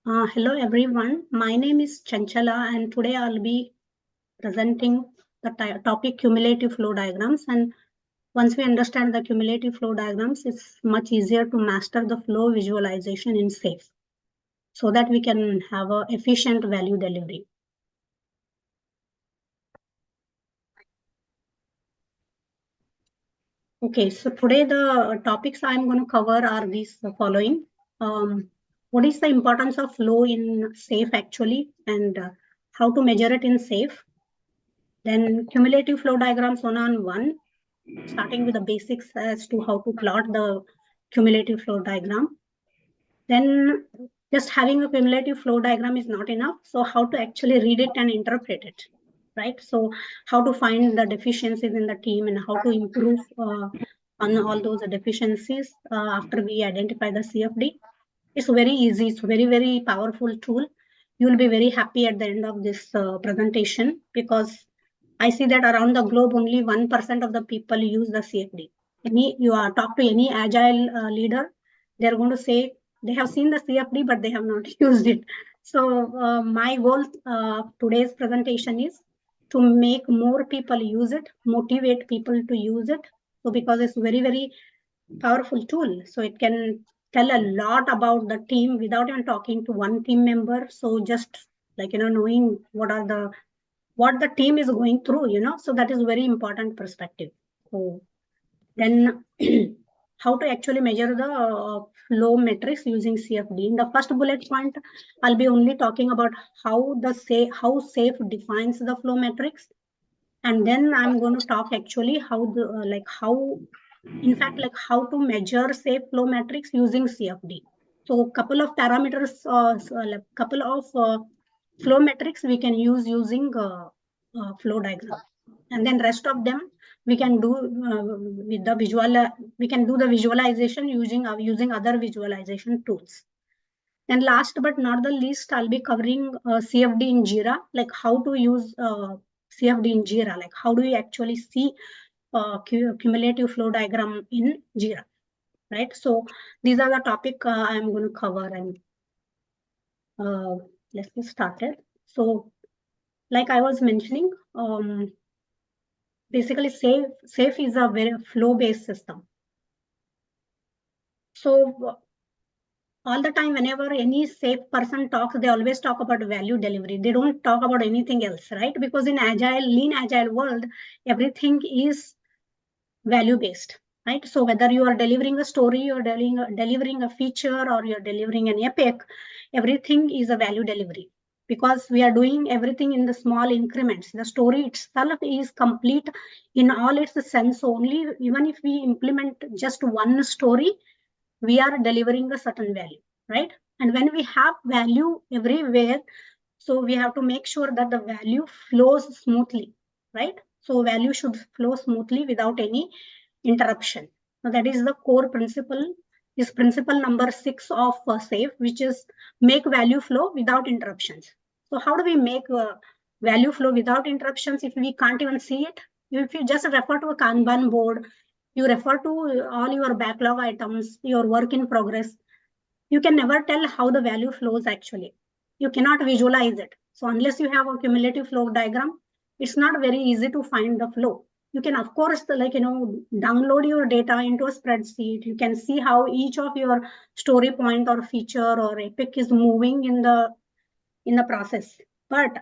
Hello everyone, my name is Chanchala and today I'll be presenting the topic cumulative flow diagrams. And once we understand the cumulative flow diagrams, it's much easier to master the flow visualization in SAFe so that we can have a efficient value delivery. Okay, so today the topics I'm going to cover are these following. What is the importance of flow in SAFe actually, and how to measure it in SAFe? Then cumulative flow diagrams one-on-one, starting with the basics as to how to plot the cumulative flow diagram. Then just having a cumulative flow diagram is not enough. So how to actually read it and interpret it, right? So how to find the deficiencies in the team and how to improve on all those deficiencies after we identify the CFD. It's very easy. It's very, very powerful tool. You will be very happy at the end of this presentation because I see that around the globe, only 1% of the people use the CFD. You talk to any agile leader, they're going to say they have seen the CFD, but they have not used it. So my goal today's presentation is to make more people use it, motivate people to use it. So because it's very, very powerful tool. So it can tell a lot about the team without even talking to one team member. So just knowing what the team is going through, so that is very important perspective. So then how to actually measure the flow metrics using CFD. In the first bullet point, I'll be only talking about how SAFe defines the flow metrics. And then I'm going to talk actually how how to measure SAFe flow metrics using CFD. So a couple of parameters, couple of flow metrics we can use using flow diagram, and then rest of them we can do with the visual. We can do the visualization using other visualization tools. And last but not the least, I'll be covering CFD in Jira, like how to use CFD in Jira, like how do we actually see cumulative flow diagram in Jira, right? So these are the topic I'm going to cover, and let's get started. So like I was mentioning, basically SAFe is a very flow-based system. So all the time, whenever any SAFe person talks, they always talk about value delivery. They don't talk about anything else, right? Because in lean agile world, everything is value based, right? So whether you are delivering a story or delivering a feature or you're delivering an epic, everything is a value delivery because we are doing everything in the small increments. The story itself is complete in all its sense only. Even if we implement just one story, we are delivering a certain value, right? And when we have value everywhere, so we have to make sure that the value flows smoothly, right? So value should flow smoothly without any interruption. So that is the core principle, is principle number 6 of SAFe, which is make value flow without interruptions. So how do we make value flow without interruptions if we can't even see it? If you just refer to a Kanban board, you refer to all your backlog items, your work in progress, you can never tell how the value flows actually. You cannot visualize it. So unless you have a cumulative flow diagram, it's not very easy to find the flow. You can, of course, download your data into a spreadsheet. You can see how each of your story point or feature or epic is moving in the process. But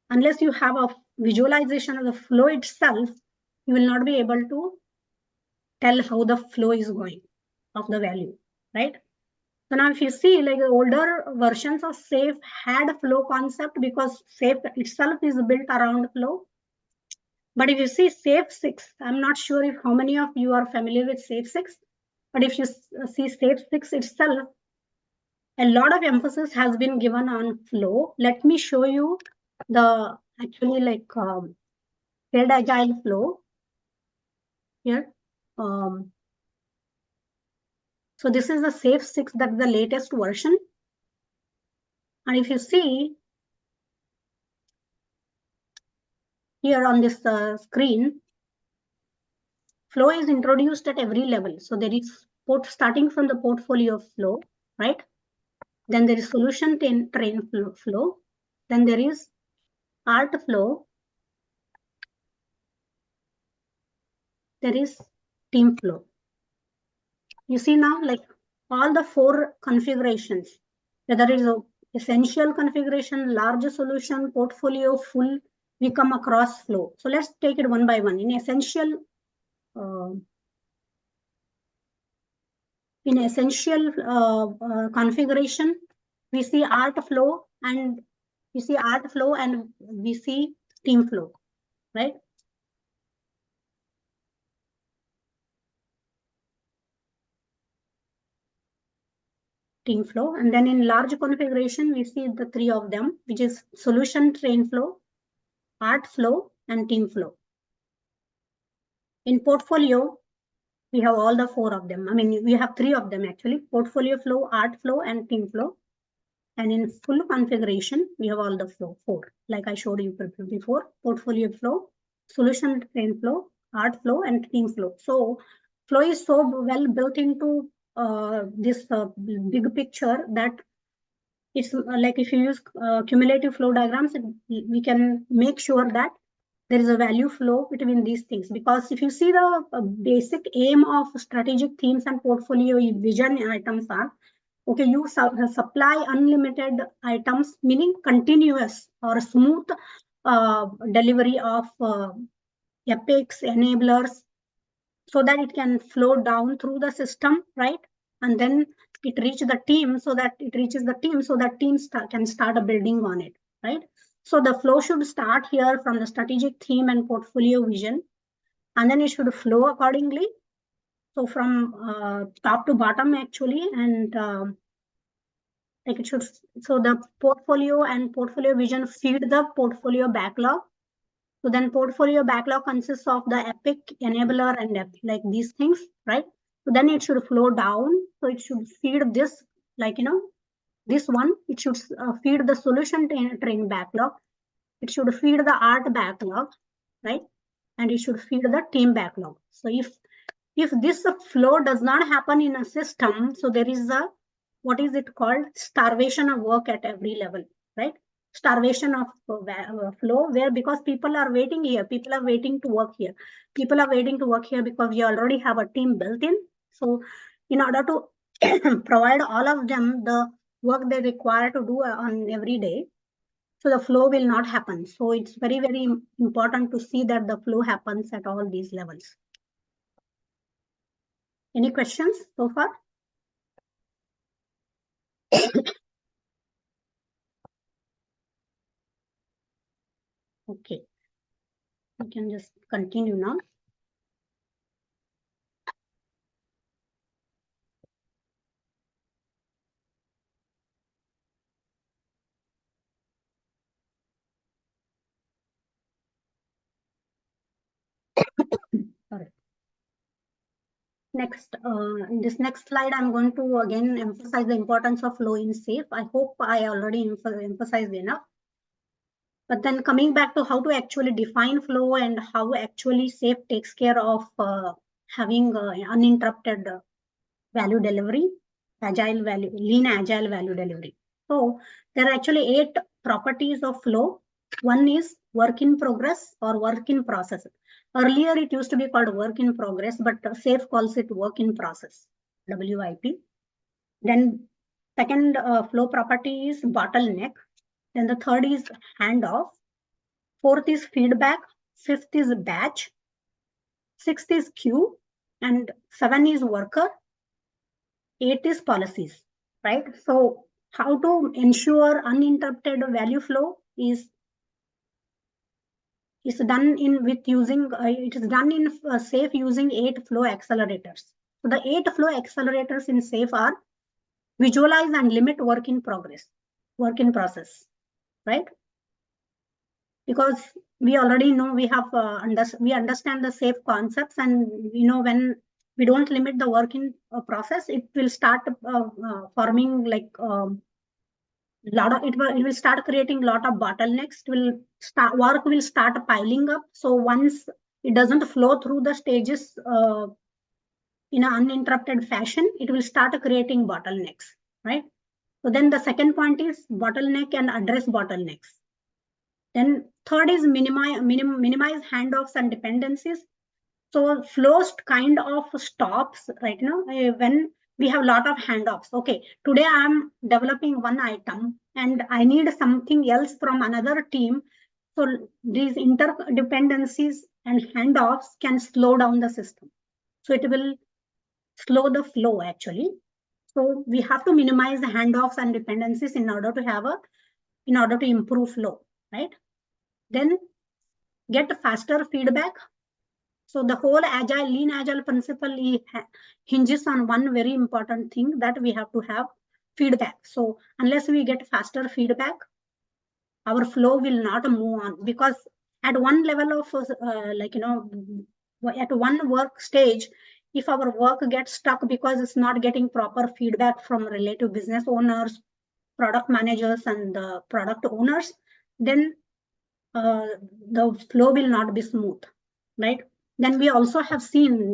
unless you have a visualization of the flow itself, you will not be able to tell how the flow is going of the value, right? So now if you see, like the older versions of SAFe had a flow concept because SAFe itself is built around flow. But if you see SAFe 6, I'm not sure if how many of you are familiar with SAFe 6, but if you see SAFe 6 itself, a lot of emphasis has been given on flow. Let me show you the actually scaled agile flow here. So this is the SAFe 6, that's the latest version. And if you see here on this screen, flow is introduced at every level. So there is starting from the portfolio of flow, right? Then there is solution train flow. Then there is art flow. There is team flow. You see now, like all the 4 configurations, whether it is a essential configuration, large solution, portfolio, full, we come across flow. So let's take it one by one. In essential configuration, we see art flow and we see team flow, right? Team flow. And then in large configuration, we see the 3 of them, which is solution train flow, art flow, and team flow. In portfolio, we have all the 4 of them. I mean, we have 3 of them actually: portfolio flow, art flow, and team flow. And in full configuration, we have all the flow 4, like I showed you before: portfolio flow, solution train flow, art flow, and team flow. So flow is so well built into this big picture that it's like if you use cumulative flow diagrams, we can make sure that there is a value flow between these things. Because if you see the basic aim of strategic themes and portfolio vision items are, okay, you supply unlimited items, meaning continuous or smooth delivery of epics, enablers, so that it can flow down through the system, right? And then it reaches the team so that teams can start building on it, right? So the flow should start here from the strategic theme and portfolio vision, and then it should flow accordingly. So from top to bottom actually, and like it should. So the portfolio and portfolio vision feed the portfolio backlog. So then portfolio backlog consists of the epic, enabler, and like these things, right? So then it should flow down. So it should feed this, like, this one. It should feed the solution train backlog. It should feed the art backlog, right? And it should feed the team backlog. So if this flow does not happen in a system, so there is a, what is it called, starvation of work at every level, right? Starvation of flow, where, because people are waiting here, people are waiting to work here, people are waiting to work here because we already have a team built in. So in order to provide all of them the work they require to do on every day, so the flow will not happen. So it's very, very important to see that the flow happens at all these levels. Any questions so far? Okay, we can just continue now. Sorry. Next, in this next slide, I'm going to again emphasize the importance of flow in SAFe. I hope I already emphasized enough. But then coming back to how to actually define flow and how actually SAFe takes care of having uninterrupted value delivery, lean agile value delivery. So there are actually 8 properties of flow. One is work in progress or work in process. Earlier, it used to be called work in progress, but SAFe calls it work in process, WIP. Then second flow property is bottleneck. Then the third is handoff. Fourth is feedback. Fifth is batch. Sixth is queue. And 7 is worker. 8 is policies, right? So how to ensure uninterrupted value flow is done in with using it is done in SAFe using 8 flow accelerators. So the 8 flow accelerators in SAFe are: visualize and limit work in process, right? Because we already know, we have we understand the SAFe concepts, and when we don't limit the work in process, it will start forming like it will start creating lot of bottlenecks. Work will start piling up. So once it doesn't flow through the stages in an uninterrupted fashion, it will start creating bottlenecks, right? So then the second point is bottleneck and address bottlenecks. Then third is minimize handoffs and dependencies. So flows kind of stops right now when we have a lot of handoffs. Okay, today I'm developing one item and I need something else from another team. So these interdependencies and handoffs can slow down the system. So it will slow the flow actually. So we have to minimize the handoffs and dependencies in order to improve flow, right? Then get faster feedback. So the whole lean agile principle hinges on one very important thing, that we have to have feedback. So unless we get faster feedback, our flow will not move on, because at one level of at one work stage, if our work gets stuck because it's not getting proper feedback from relative business owners, product managers, and the product owners, then uh, the flow will not be smooth, right? Then we also have seen,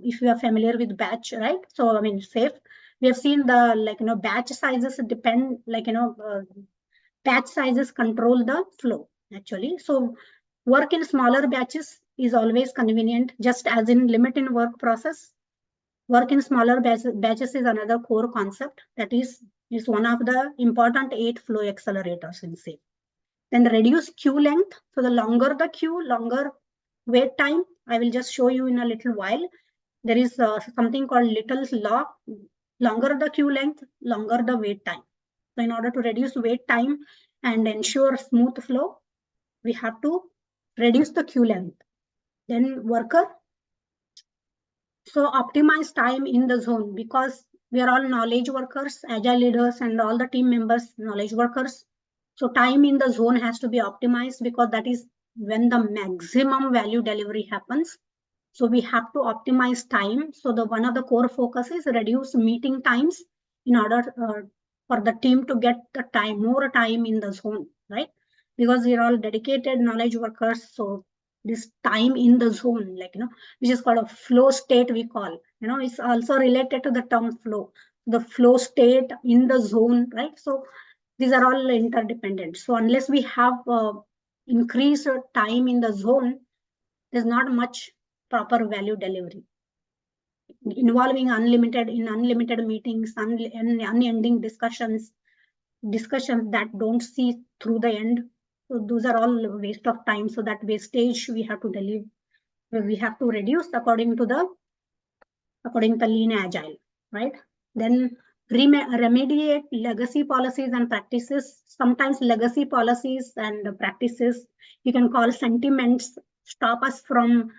if you are familiar with batch, right? So I mean, safe. We have seen the batch sizes depend, batch sizes control the flow actually. So work in smaller batches is always convenient, just as in limit in work process. Work in smaller batches is another core concept that is one of the important 8 flow accelerators in safe. Then reduce queue length. So the longer the queue, longer wait time. I will just show you in a little while. There is something called Little's law. Longer the queue length, longer the wait time. So in order to reduce wait time and ensure smooth flow, we have to reduce the queue length. Then worker. So optimize time in the zone, because we are all knowledge workers, agile leaders, and all the team members, knowledge workers. So time in the zone has to be optimized, because that is when the maximum value delivery happens. So we have to optimize time. So the one of the core focus is reduce meeting times in order for the team to get the more time in the zone, right? Because we are all dedicated knowledge workers. So this time in the zone, which is called a flow state, we call, it's also related to the term flow, the flow state in the zone, right? So these are all interdependent. So unless we have increased time in the zone, there's not much proper value delivery involving unlimited meetings, unending discussions that don't see through the end. So those are all waste of time. So that wastage we have to reduce according to lean agile, right? Then remediate legacy policies and practices. Sometimes legacy policies and practices, you can call sentiments, stop us from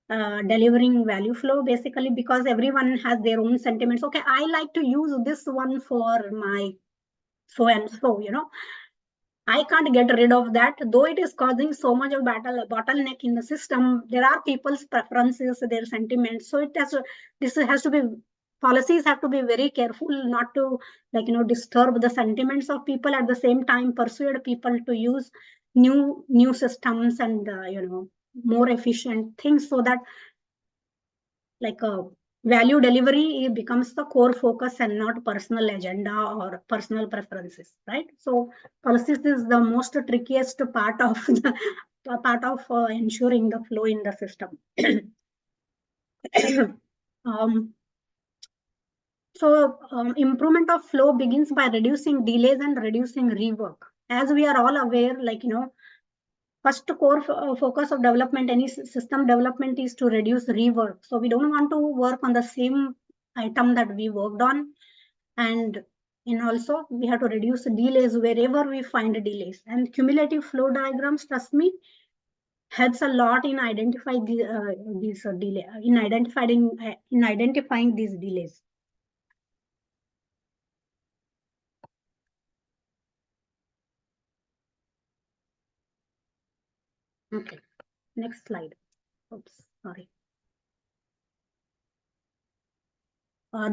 delivering value flow, basically, because everyone has their own sentiments. Okay, I like to use this one for my so and so, I can't get rid of that, though it is causing so much of bottleneck in the system. There are people's preferences, their sentiments. So this has to be, policies have to be very careful not to disturb the sentiments of people. At the same time, persuade people to use new systems and more efficient things, so that like a value delivery becomes the core focus and not personal agenda or personal preferences, right? So policies is the most trickiest part of the part of ensuring the flow in the system. um, Improvement of flow begins by reducing delays and reducing rework. As we are all aware, first core focus of development, any system development, is to reduce rework. So we don't want to work on the same item that we worked on. And also we have to reduce delays wherever we find delays. And cumulative flow diagrams, trust me, helps a lot in identifying these delay in identifying these delays. Okay, next slide. Oops, sorry.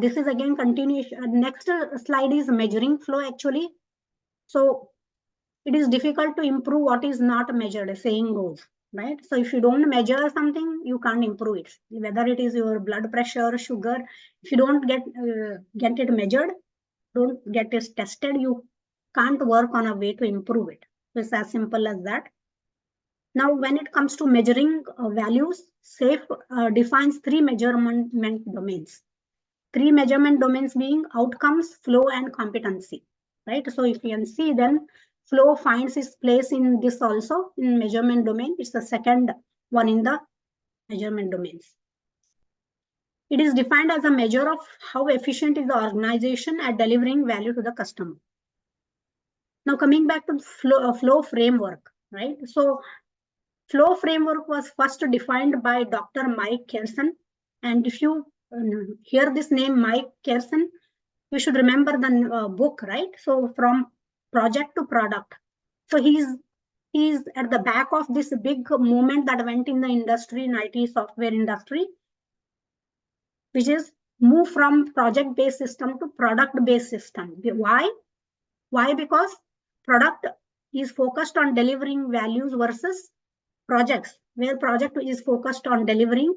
This is again continuation. Next slide is measuring flow actually. So it is difficult to improve what is not measured, as saying goes, right? So if you don't measure something, you can't improve it. Whether it is your blood pressure, sugar, if you don't get it measured, don't get it tested, you can't work on a way to improve it. So it's as simple as that. Now, when it comes to measuring values, SAFE defines three measurement domains. Three measurement domains being outcomes, flow, and competency. Right. So if you can see, then flow finds its place in this also in measurement domain. It's the second one in the measurement domains. It is defined as a measure of how efficient is the organization at delivering value to the customer. Now coming back to flow framework, right? So flow framework was first defined by Dr. Mike Kerson. And if you hear this name, Mike Kerson, you should remember the book, right? So from project to product. So he's at the back of this big movement that went in the industry, in IT software industry, which is move from project-based system to product-based system. Why? Why? Because product is focused on delivering values versus projects, where project is focused on delivering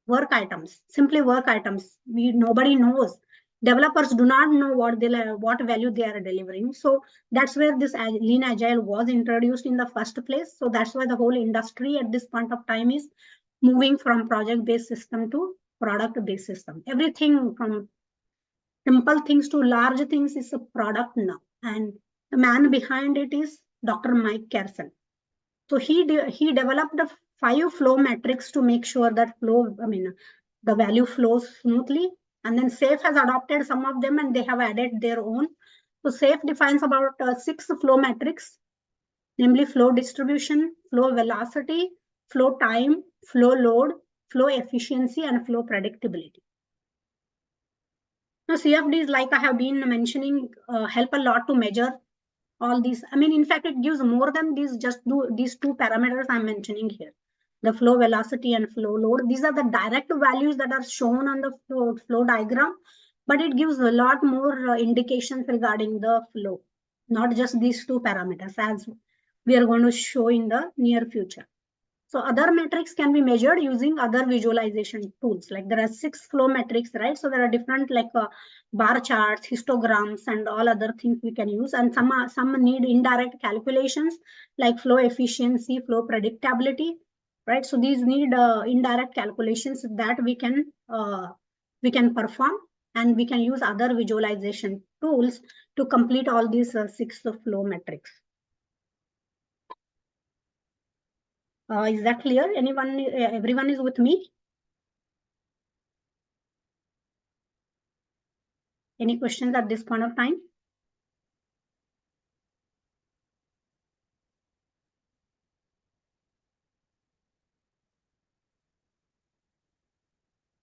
work items, simply work items. Nobody knows. Developers do not know what value they are delivering. So that's where this lean agile was introduced in the first place. So that's why the whole industry at this point of time is moving from project-based system to product-based system. Everything from simple things to large things is a product now. And the man behind it is Dr. Mike Kerson. So he developed the 5 flow metrics to make sure that the value flows smoothly. And then SAFE has adopted some of them and they have added their own. So SAFE defines about 6 flow metrics, namely flow distribution, flow velocity, flow time, flow load, flow efficiency, and flow predictability. Now CFDs, like I have been mentioning, help a lot to measure all these. In fact, it gives more than these two parameters I'm mentioning here. The flow velocity and flow load. These are the direct values that are shown on the flow diagram, but it gives a lot more indications regarding the flow, not just these two parameters, as we are going to show in the near future. So other metrics can be measured using other visualization tools. Like there are 6 flow metrics, right? So there are different bar charts, histograms, and all other things we can use. And some need indirect calculations like flow efficiency, flow predictability, right? So these need indirect calculations that we can perform, and we can use other visualization tools to complete all these 6 flow metrics. Is that clear? Everyone is with me? Any questions at this point of time?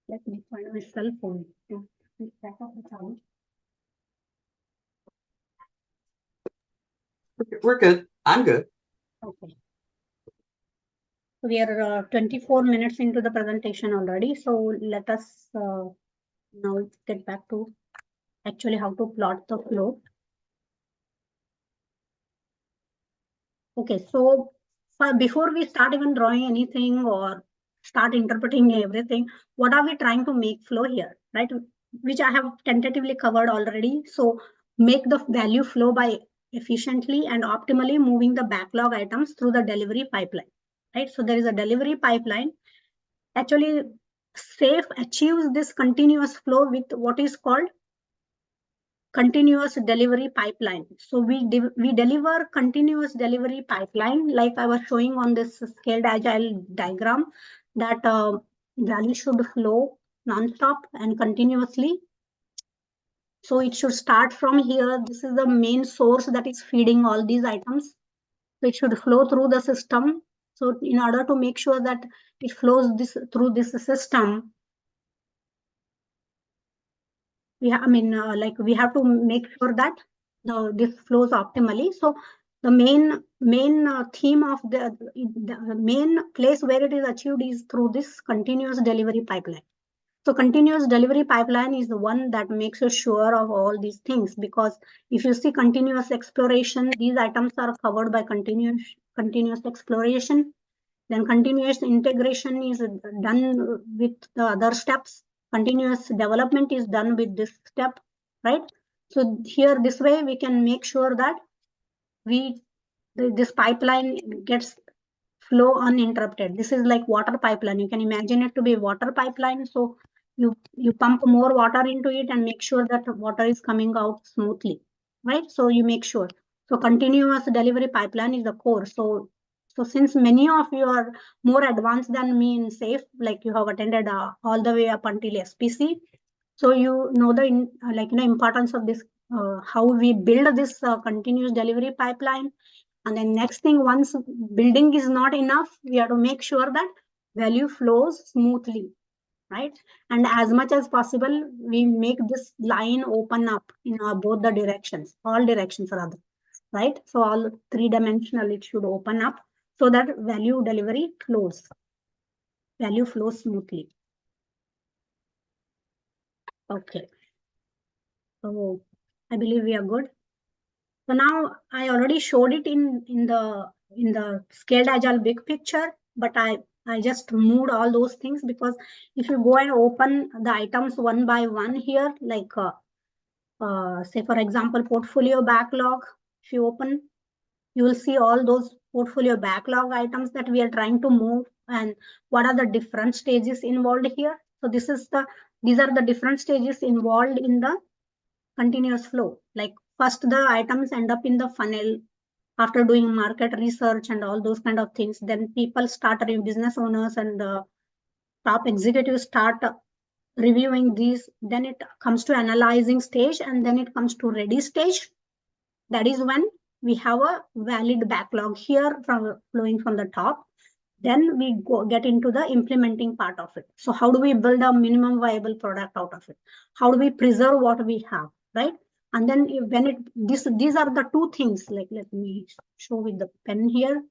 Let me find my cell phone. We're good. I'm good. Okay. We are 24 minutes into the presentation already. So let us now get back to actually how to plot the flow. Okay, so before we start even drawing anything or start interpreting everything, what are we trying to make flow here, right? Which I have tentatively covered already. So make the value flow by efficiently and optimally moving the backlog items through the delivery pipeline, right? So there is a delivery pipeline. Actually, SAFE achieves this continuous flow with what is called continuous delivery pipeline. So we deliver continuous delivery pipeline, like I was showing on this scaled agile diagram, that value should flow non-stop and continuously. So it should start from here. This is the main source that is feeding all these items. So it should flow through the system. So in order to make sure that it flows through this system, we have to make sure that this flows optimally. So the main theme of the main place where it is achieved is through this continuous delivery pipeline. So continuous delivery pipeline is the one that makes us sure of all these things, because if you see continuous exploration, these items are covered by continuous exploration. Then continuous integration is done with the other steps. Continuous development is done with this step, right? So here, this way we can make sure that this pipeline gets flow uninterrupted. This is like water pipeline. You can imagine it to be water pipeline. So you pump more water into it and make sure that water is coming out smoothly, right? So you make sure. So continuous delivery pipeline is the core. So since many of you are more advanced than me in SAFe, like you have attended all the way up until SPC, so you know the importance of this, how we build this continuous delivery pipeline. And then next thing, once building is not enough, we have to make sure that value flows smoothly, right? And as much as possible, we make this line open up in both the directions, all directions rather, right? So all three-dimensional, it should open up so that value flows smoothly. Okay, so I believe we are good. So now I already showed it in the scaled agile big picture, but I just moved all those things because if you go and open the items one by one here, like say for example portfolio backlog, if you open, you will see all those portfolio backlog items that we are trying to move and what are the different stages involved here. So these are the different stages involved in the continuous flow. Like first the items end up in the funnel after doing market research and all those kind of things. Then people start, business owners and top executives start reviewing these. Then it comes to analyzing stage, and then it comes to ready stage. That is when we have a valid backlog here from flowing from the top. Then we get into the implementing part of it. So how do we build a minimum viable product out of it? How do we preserve what we have, right? And then when these are the two things, like let me show with the pen here.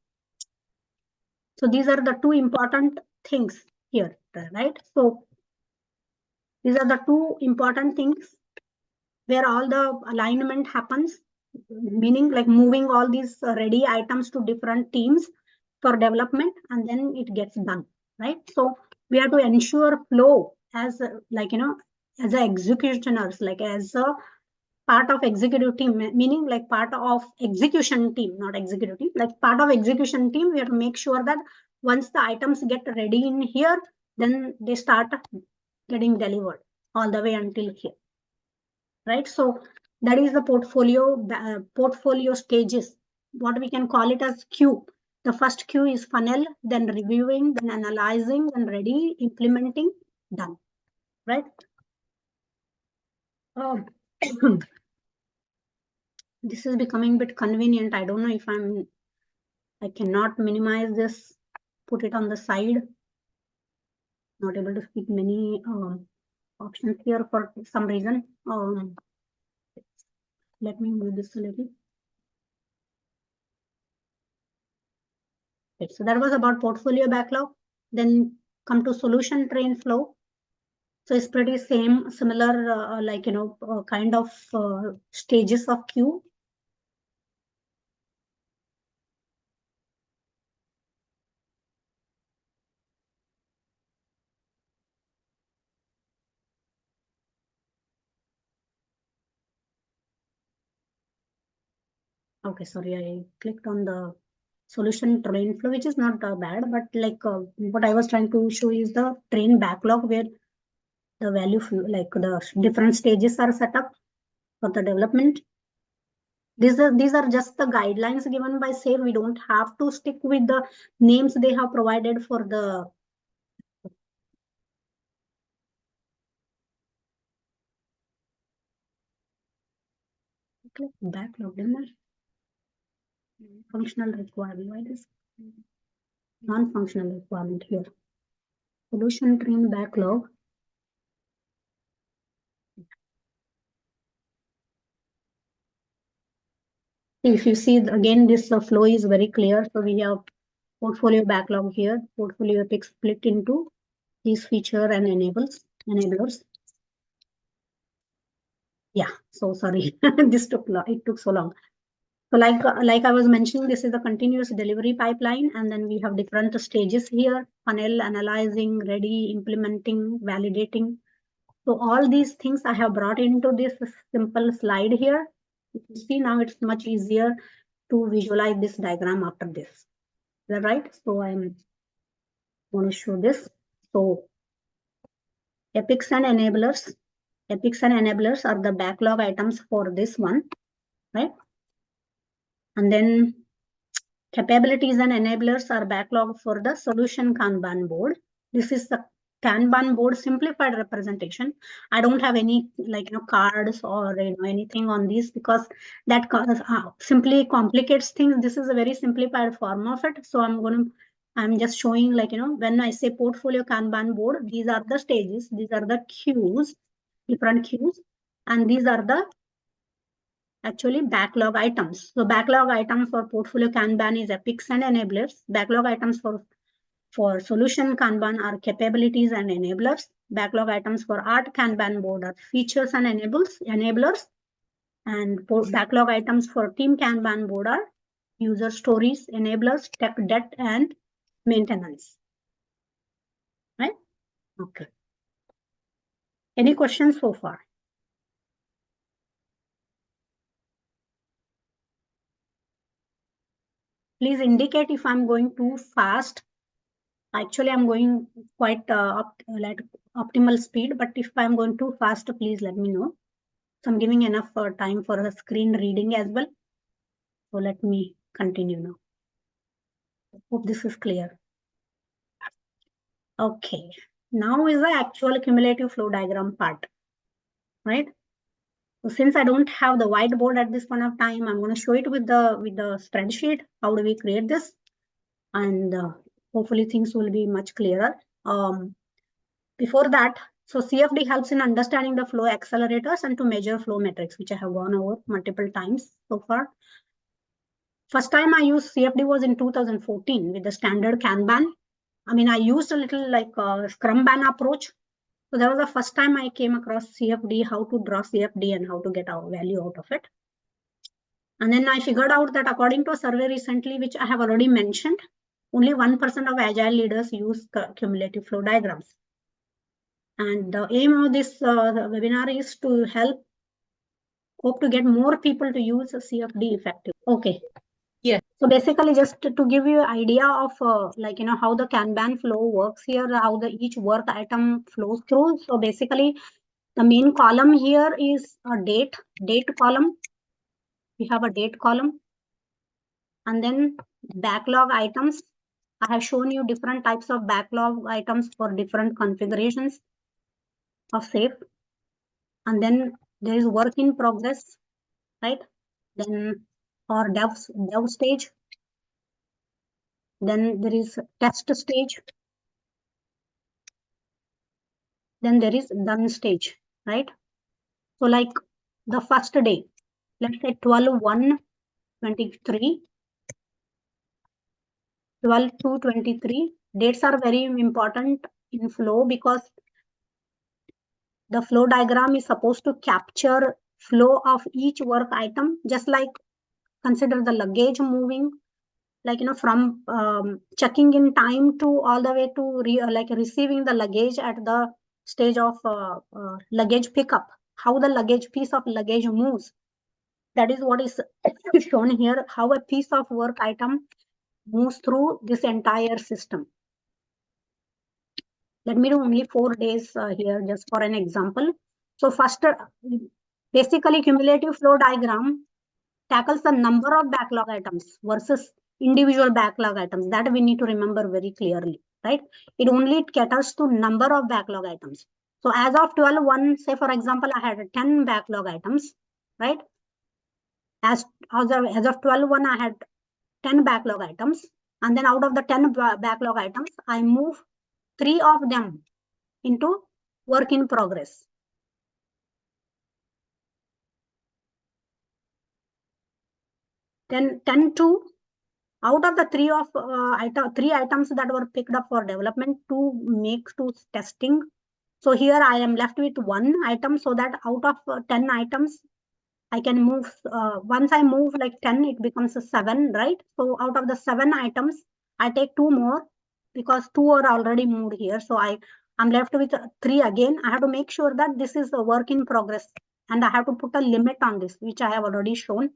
So these are the two important things here, right? So these are the two important things where all the alignment happens, meaning like moving all these ready items to different teams for development, and then it gets done, right? So we have to ensure flow as as a executioners, like as a part of executive team, meaning like part of execution team, not executive team, like part of execution team. We have to make sure that once the items get ready in here, then they start getting delivered all the way until here, right? So that is the portfolio stages, what we can call it as queue. The first queue is funnel, then reviewing, then analyzing, then ready, implementing, done, right? Um, this is becoming a bit convenient. I don't know if I cannot minimize this, put it on the side. Not able to fit many options here for some reason. Let me move this a little. Okay, so that was about portfolio backlog. Then come to solution train flow. So it's pretty similar, kind of stages of queue. Okay, sorry, I clicked on the solution train flow, which is not bad, but like what I was trying to show is the train backlog where the value flow, like the different stages are set up for the development. These are just the guidelines given by SAFe. We don't have to stick with the names they have provided for the backlog, didn't I? Functional requirement. Why this non-functional requirement here? Solution train backlog. If you see again, this flow is very clear. So we have portfolio backlog here, portfolio epic split into these feature and enablers. Yeah, so sorry, this it took so long. So like I was mentioning, this is the continuous delivery pipeline, and then we have different stages here: funnel, analyzing, ready, implementing, validating. So all these things I have brought into this simple slide here. You see now it's much easier to visualize this diagram after this. Is that right? So I'm going to show this. So epics and enablers. Epics and enablers are the backlog items for this one, right? And then capabilities and enablers are backlog for the solution Kanban board. This is the Kanban board simplified representation. I don't have any cards or anything on these because that simply complicates things. This is a very simplified form of it. So I'm just showing when I say portfolio Kanban board, these are the stages, these are the queues, different queues, and these are the actually backlog items. So backlog items for portfolio Kanban is epics and enablers. Backlog items for solution Kanban are capabilities and enablers. Backlog items for art Kanban board are features and enablers. And backlog items for team Kanban board are user stories, enablers, tech debt, and maintenance. Right? Okay. Any questions so far? Please indicate if I'm going too fast. Actually, I'm going quite optimal speed, but if I'm going too fast, please let me know. So I'm giving enough time for the screen reading as well. So let me continue now. Hope this is clear. Okay, now is the actual cumulative flow diagram part, right? So since I don't have the whiteboard at this point of time, I'm going to show it with the spreadsheet. How do we create this? And hopefully things will be much clearer. Before that, so CFD helps in understanding the flow accelerators and to measure flow metrics, which I have gone over multiple times so far. First time I used CFD was in 2014 with the standard Kanban. I mean, I used a little Scrum Ban approach. So that was the first time I came across CFD, how to draw CFD and how to get our value out of it. And then I figured out that according to a survey recently, which I have already mentioned, only 1% of agile leaders use cumulative flow diagrams. And the aim of this webinar is to hope to get more people to use CFD effectively. Okay. Yes. So basically, just to give you an idea of how the Kanban flow works here, how each work item flows through. So basically, the main column here is a date column. We have a date column, and then backlog items. I have shown you different types of backlog items for different configurations of SAFe. And then there is work in progress, right? Then or dev stage. Then there is test stage. Then there is done stage, right? So like the first day, let's say 12/1/23, 12/2/23. Dates are very important in flow because the flow diagram is supposed to capture flow of each work item, just like consider the luggage moving, from checking in time to all the way to receiving the luggage at the stage of luggage pickup, how the luggage piece of luggage moves. That is what is shown here, how a piece of work item moves through this entire system. Let me do only 4 days here just for an example. So first, basically cumulative flow diagram tackles the number of backlog items versus individual backlog items. That we need to remember very clearly, right? It only caters to number of backlog items. So as of 12/1, say for example, I had 10 backlog items, right? As of 12/1, I had 10 backlog items. And then out of the 10 backlog items, I move 3 of them into work in progress. Then 10/2, out of the 3 items that were picked up for development, to testing. So here I am left with 1 item, so that out of 10 items, I can move, once I move like 10, it becomes a 7, right? So out of the 7 items, I take 2 more because 2 are already moved here. So I I'm left with 3 again. I have to make sure that this is a work in progress, and I have to put a limit on this, which I have already shown.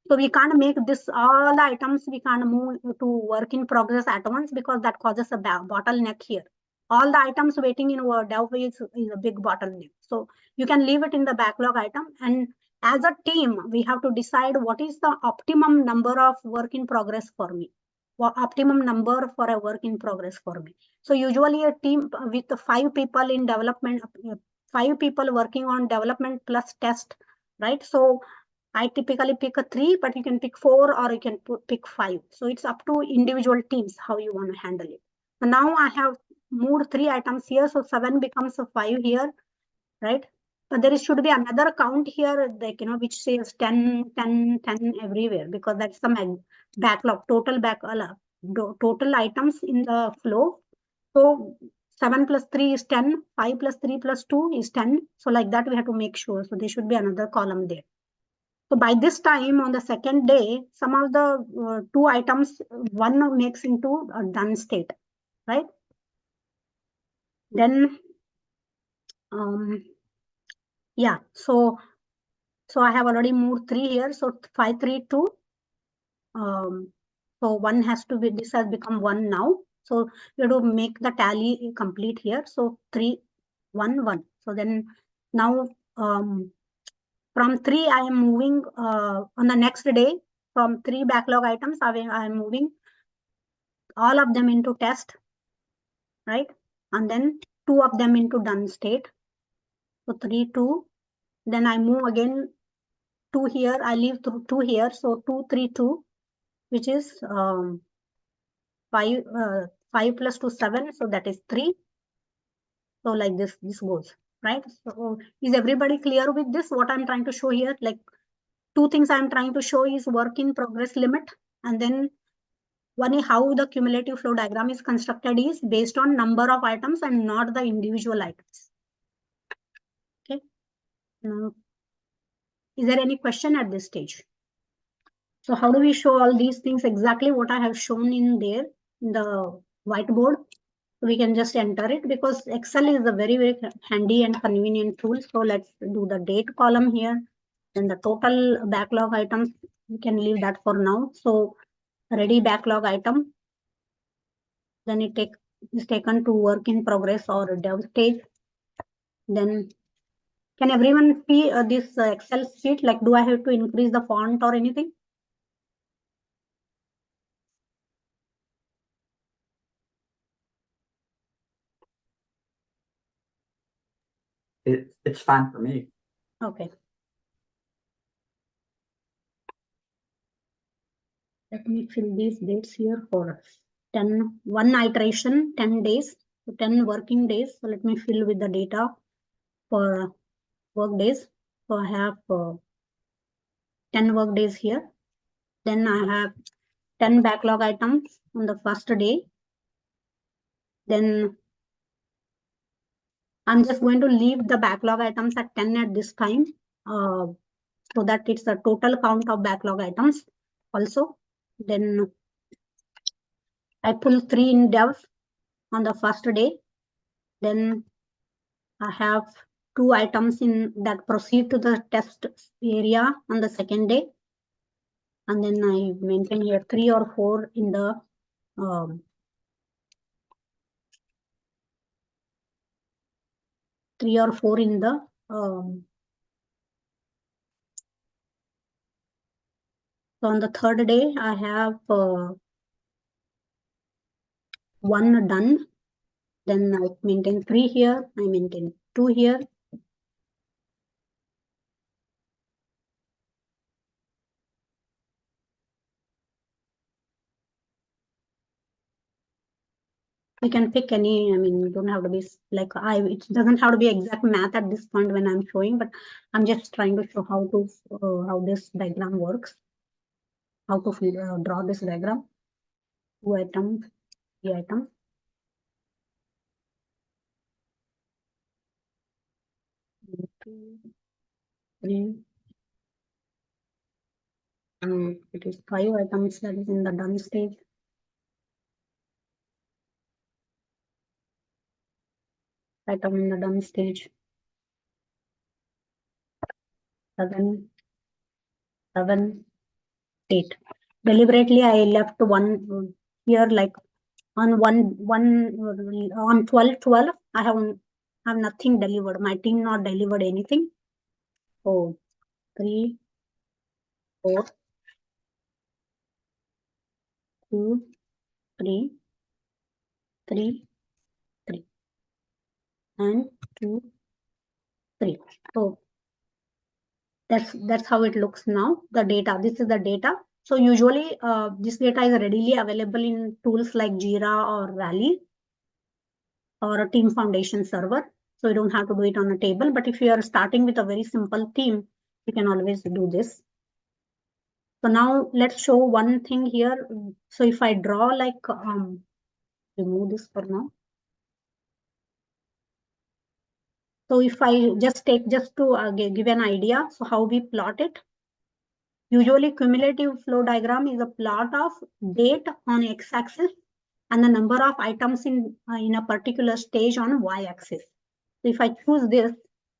So we can't make this all the items, we can't move to work in progress at once because that causes a bottleneck here. All the items waiting in our dev is a big bottleneck. So you can leave it in the backlog item. And as a team, we have to decide what is the optimum number of work in progress for me, what optimum number for a work in progress for me. So usually a team with 5 people in development, 5 people working on development plus test, right? So I typically pick a 3, but you can pick 4 or you can pick 5. So it's up to individual teams how you want to handle it. So now I have moved 3 items here, so 7 becomes a 5 here, right? But there should be another count here, like, which says 10, 10, 10 everywhere, because that's the backlog, total items in the flow. So 7 plus 3 is 10, 5 plus 3 plus 2 is 10. So like that, we have to make sure. So there should be another column there. So by this time on the second day, some of the 2 items, one makes into a done state, right? Then, yeah, so I have already moved 3 here. So 5, 3, 2. So 1 has to be, this has become 1 now. So you have to make the tally complete here. So 3, 1, 1. So then now from 3, I am moving on the next day. From 3 backlog items, I am moving all of them into test, right? And then 2 of them into done state. So 3, 2. Then I move again 2 here. I leave 2 here. So 2, 3, 2, which is 5 plus 2, 7. So that is 3. So like this goes, right? So is everybody clear with this? What I'm trying to show here, like 2 things I'm trying to show is work in progress limit. And then one is how the cumulative flow diagram is constructed is based on number of items and not the individual items. Okay. Now, is there any question at this stage? So how do we show all these things? Exactly what I have shown in there in the whiteboard. We can just enter it because Excel is a very, very handy and convenient tool. So let's do the date column here. Then the total backlog items, we can leave that for now. So ready backlog item. Then it is taken to work in progress or dev stage. Then can everyone see this Excel sheet? Like, do I have to increase the font or anything? It's fine for me. Okay. Let me fill these dates here for 1 iteration, 10 days, so 10 working days. So let me fill with the data for work days. So I have 10 work days here. Then I have 10 backlog items on the first day. Then I'm just going to leave the backlog items at 10 at this time, so that it's the total count of backlog items also. Then I pull 3 in dev on the first day. Then I have 2 items in that proceed to the test area on the second day. And then I maintain here 3 or 4 in the 3 or 4 in the so on the third day I have 1 done. Then I maintain 3 here. I maintain 2 here. We can pick any, I mean, you don't have to be like it doesn't have to be exact math at this point when I'm showing, but I'm just trying to show how this diagram works, how to draw this diagram. 2 items, 3 items. Two, 3. It is 5 items that is in the done stage. item in the done stage. 7, 7, 8. Deliberately, I left one here, like on on 12, 12. I have nothing delivered. My team not delivered anything. So 3, 4, 2, 3, 3, 3, and 2, 3. So that's how it looks now. The data. This is the data. So usually this data is readily available in tools like Jira or Rally or a Team Foundation server. So you don't have to do it on a table. But if you are starting with a very simple theme, you can always do this. So now let's show one thing here. So if I draw like, remove this for now. So if I just to give an idea, so how we plot it. Usually cumulative flow diagram is a plot of date on x-axis and the number of items in a particular stage on y-axis. So if I choose this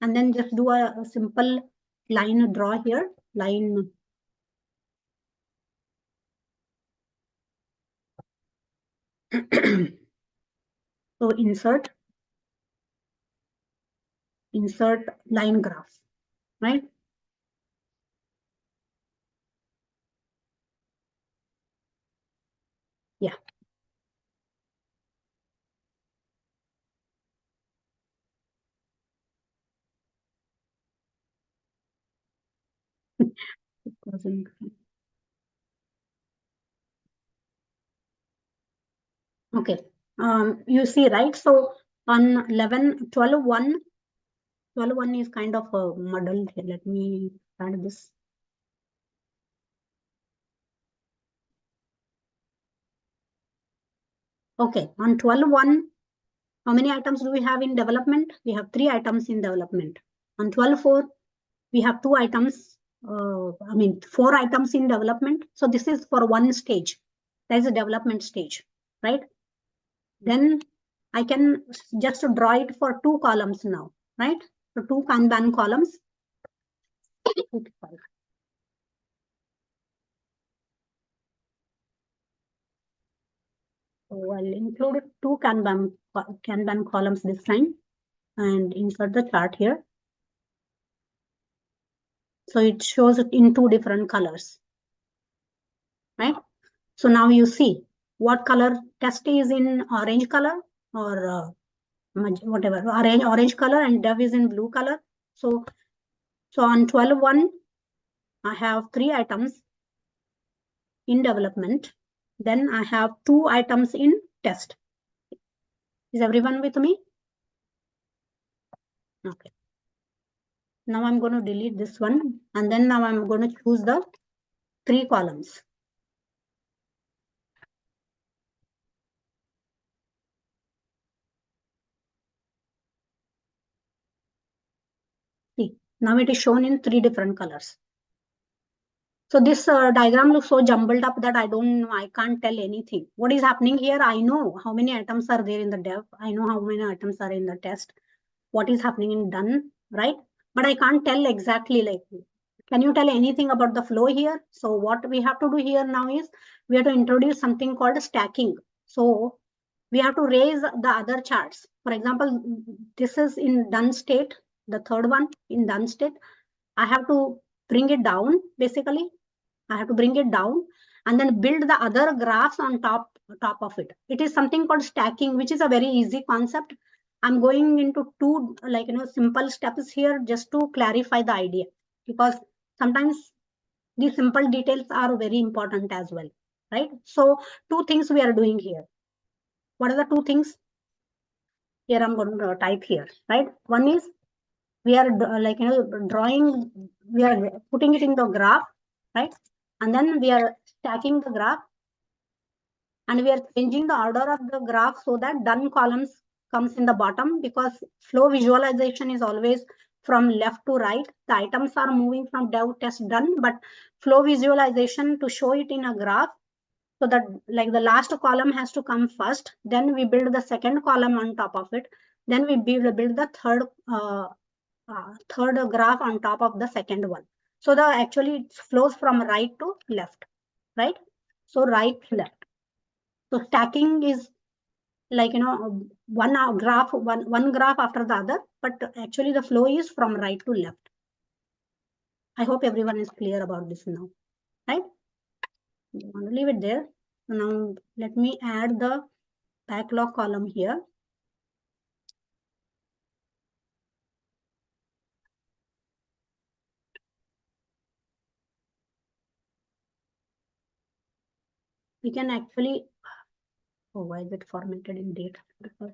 and then just do a simple line draw here, line. So insert line graph, right? Yeah. Okay. You see, right? So on 11, 12, 1, 12, 1 is kind of muddled here. Let me add this. Okay. On 12, 1, how many items do we have in development? We have 3 items in development. On 12, 4, we have 2 items. 4 items in development. So this is for one stage. That is a development stage, right? Then I can just draw it for 2 columns now, right? So 2 Kanban columns. So I'll include 2 Kanban columns this time and insert the chart here. So it shows it in 2 different colors, right? So now you see what color test is in orange color or whatever, orange color, and dev is in blue color. So on 12.1, I have 3 items in development. Then I have 2 items in test. Is everyone with me? Okay. Now I'm going to delete this one. And then now I'm going to choose the 3 columns. See, now it is shown in 3 different colors. So this diagram looks so jumbled up that I can't tell anything. What is happening here? I know how many items are there in the dev. I know how many items are in the test. What is happening in done, right? But I can't tell exactly, like, can you tell anything about the flow here? So what we have to do here now is we have to introduce something called stacking. So we have to raise the other charts. For example, this is in done state, the third one in done state. I have to bring it down, basically. I have to bring it down and then build the other graphs on top of it. It is something called stacking, which is a very easy concept. I'm going into 2 simple steps here just to clarify the idea, because sometimes these simple details are very important as well, right? So 2 things we are doing here. What are the 2 things? Here I'm going to type here, right? One is we are drawing, we are putting it in the graph, right? And then we are stacking the graph and we are changing the order of the graph so that done columns comes in the bottom, because flow visualization is always from left to right. The items are moving from dev test done, but flow visualization to show it in a graph, so that like the last column has to come first, then we build the second column on top of it. Then we build the third graph on top of the second one. So the actually it flows from right to left, right? So right to left. So stacking is like one graph after the other, but actually the flow is from right to left. I hope everyone is clear about this now, right? I want to leave it there. So now let me add the backlog column here. We can actually, oh, why is it formatted in date? Because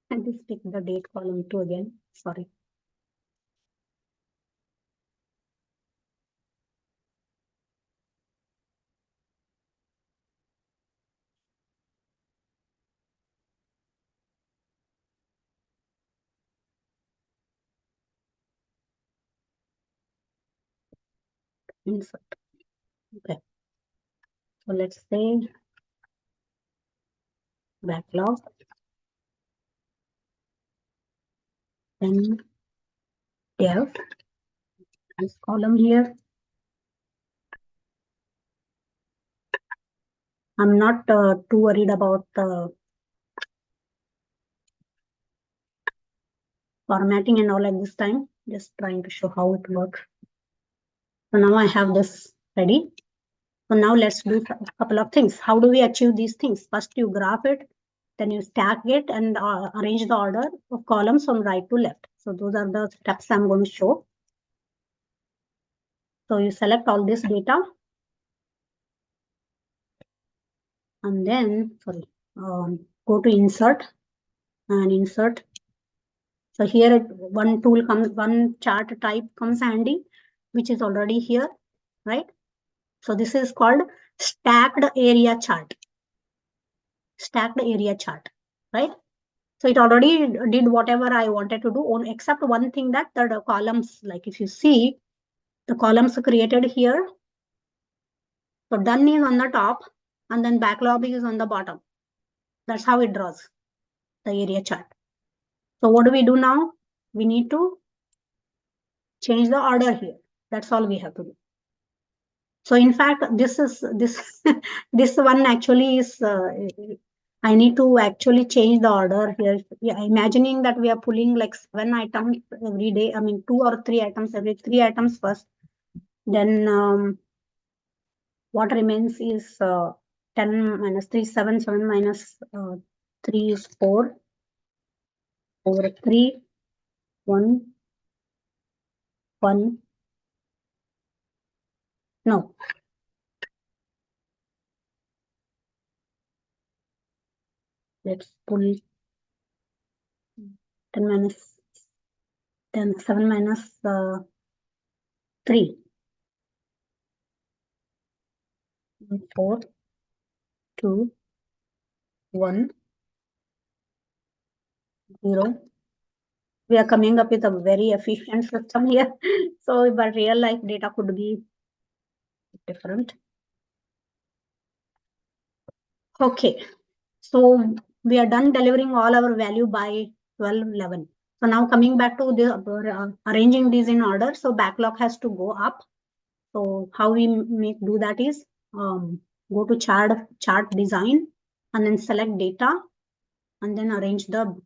I just pick the date column too again. Sorry. Insert. Okay. So let's say backlog. Then dev. This column here. I'm not too worried about the formatting and all at this time. Just trying to show how it works. So now I have this ready. So now let's do a couple of things. How do we achieve these things? First you graph it, then you stack it and arrange the order of columns from right to left. So those are the steps I'm going to show. So you select all this data and then, go to insert and insert. So here one tool comes, one chart type comes handy, which is already here, right? So this is called stacked area chart. Stacked area chart, right? So it already did whatever I wanted to do, except one thing that the columns, like if you see, the columns created here. So done is on the top and then backlog is on the bottom. That's how it draws the area chart. So what do we do now? We need to change the order here. That's all we have to do. So in fact, this this one actually is, I need to actually change the order here. Yeah, imagining that we are pulling like 7 items every day. I mean, 2 or 3 items every 3 items first. Then what remains is 10 minus 3, 7, 7 minus 3 is 4 over 3, 1, 1. No, let's pull 10 minus 10, 7 minus 3, 4, 2, 1, 0. We are coming up with a very efficient system here. So, but real life data could be different. Okay, so we are done delivering all our value by 12:11. So now coming back to the arranging these in order. So backlog has to go up. So how we do that is go to chart design and then select data and then arrange the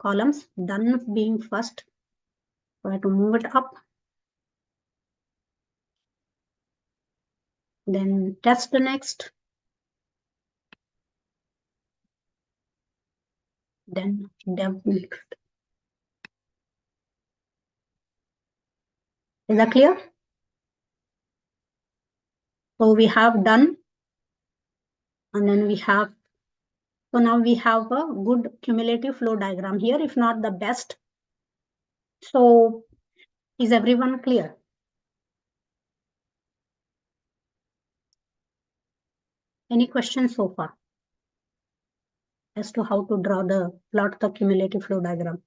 columns. Done being first. So I have to move it up. Then test the next. Then dev next. Is that clear? So we have done, and then we have, so now we have a good cumulative flow diagram here, if not the best. So is everyone clear? Any questions so far as to how to plot the cumulative flow diagram?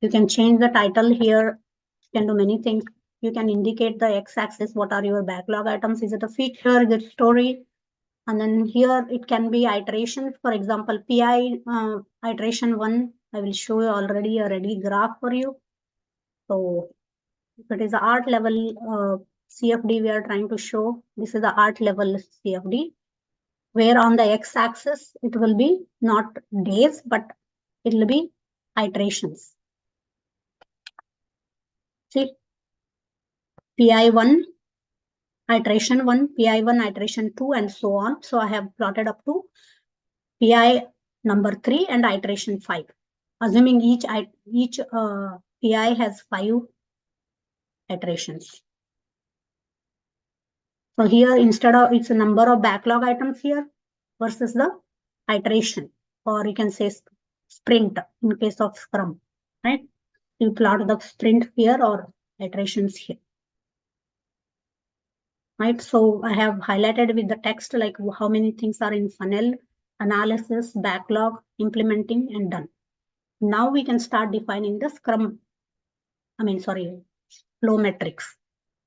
You can change the title here. You can do many things. You can indicate the x-axis. What are your backlog items? Is it a feature? Is it story? And then here it can be iterations. For example, PI iteration 1. I will show you already a ready graph for you. So if it is the art level CFD we are trying to show, this is the art level CFD, where on the x-axis it will be not days, but it will be iterations. See, PI1, iteration 1, PI1, iteration 2, and so on. So I have plotted up to PI number 3 and iteration 5. Assuming each PI has 5 iterations. So here, instead of, it's a number of backlog items here versus the iteration, or you can say sprint in case of Scrum, right? You plot the sprint here or iterations here, right? So I have highlighted with the text like how many things are in funnel, analysis, backlog, implementing, and done. Now we can start defining the flow metrics,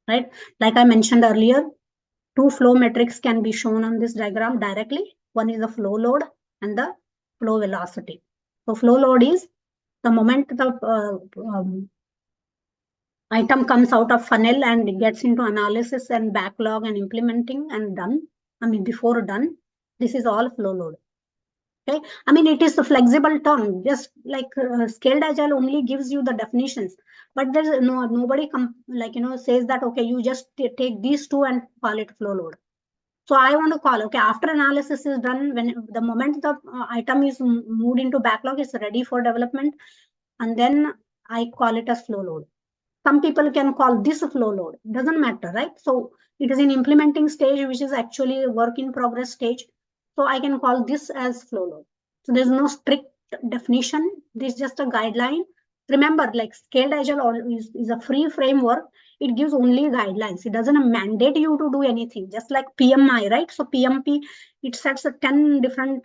right? Like I mentioned earlier, 2 flow metrics can be shown on this diagram directly. One is the flow load and the flow velocity. So flow load is the moment the item comes out of funnel and gets into analysis and backlog and implementing and done. Before done, this is all flow load. Okay, it is a flexible term, just like scaled agile only gives you the definitions, but there's nobody says that okay, you just take these two and call it flow load. So I want to call, okay, after analysis is done, when the moment the item is moved into backlog, it's ready for development, and then I call it as flow load. Some people can call this a flow load. It doesn't matter, right? So it is in implementing stage, which is actually a work in progress stage. So I can call this as flow load. So there's no strict definition. This is just a guideline. Remember, like scaled agile is a free framework. It gives only guidelines. It doesn't mandate you to do anything, just like PMI, right? So PMP, it sets 10 different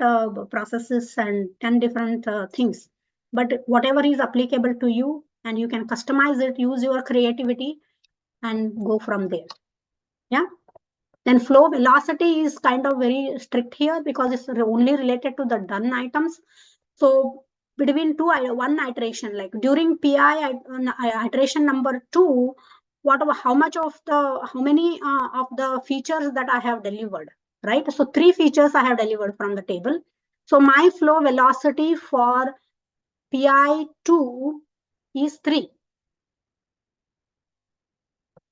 processes and 10 different things. But whatever is applicable to you, and you can customize it, use your creativity, and go from there. Yeah. Then flow velocity is kind of very strict here because it's only related to the done items. So between one iteration, like during PI iteration number 2, how many of the features that I have delivered, right? So 3 features I have delivered from the table. So my flow velocity for PI2 is 3.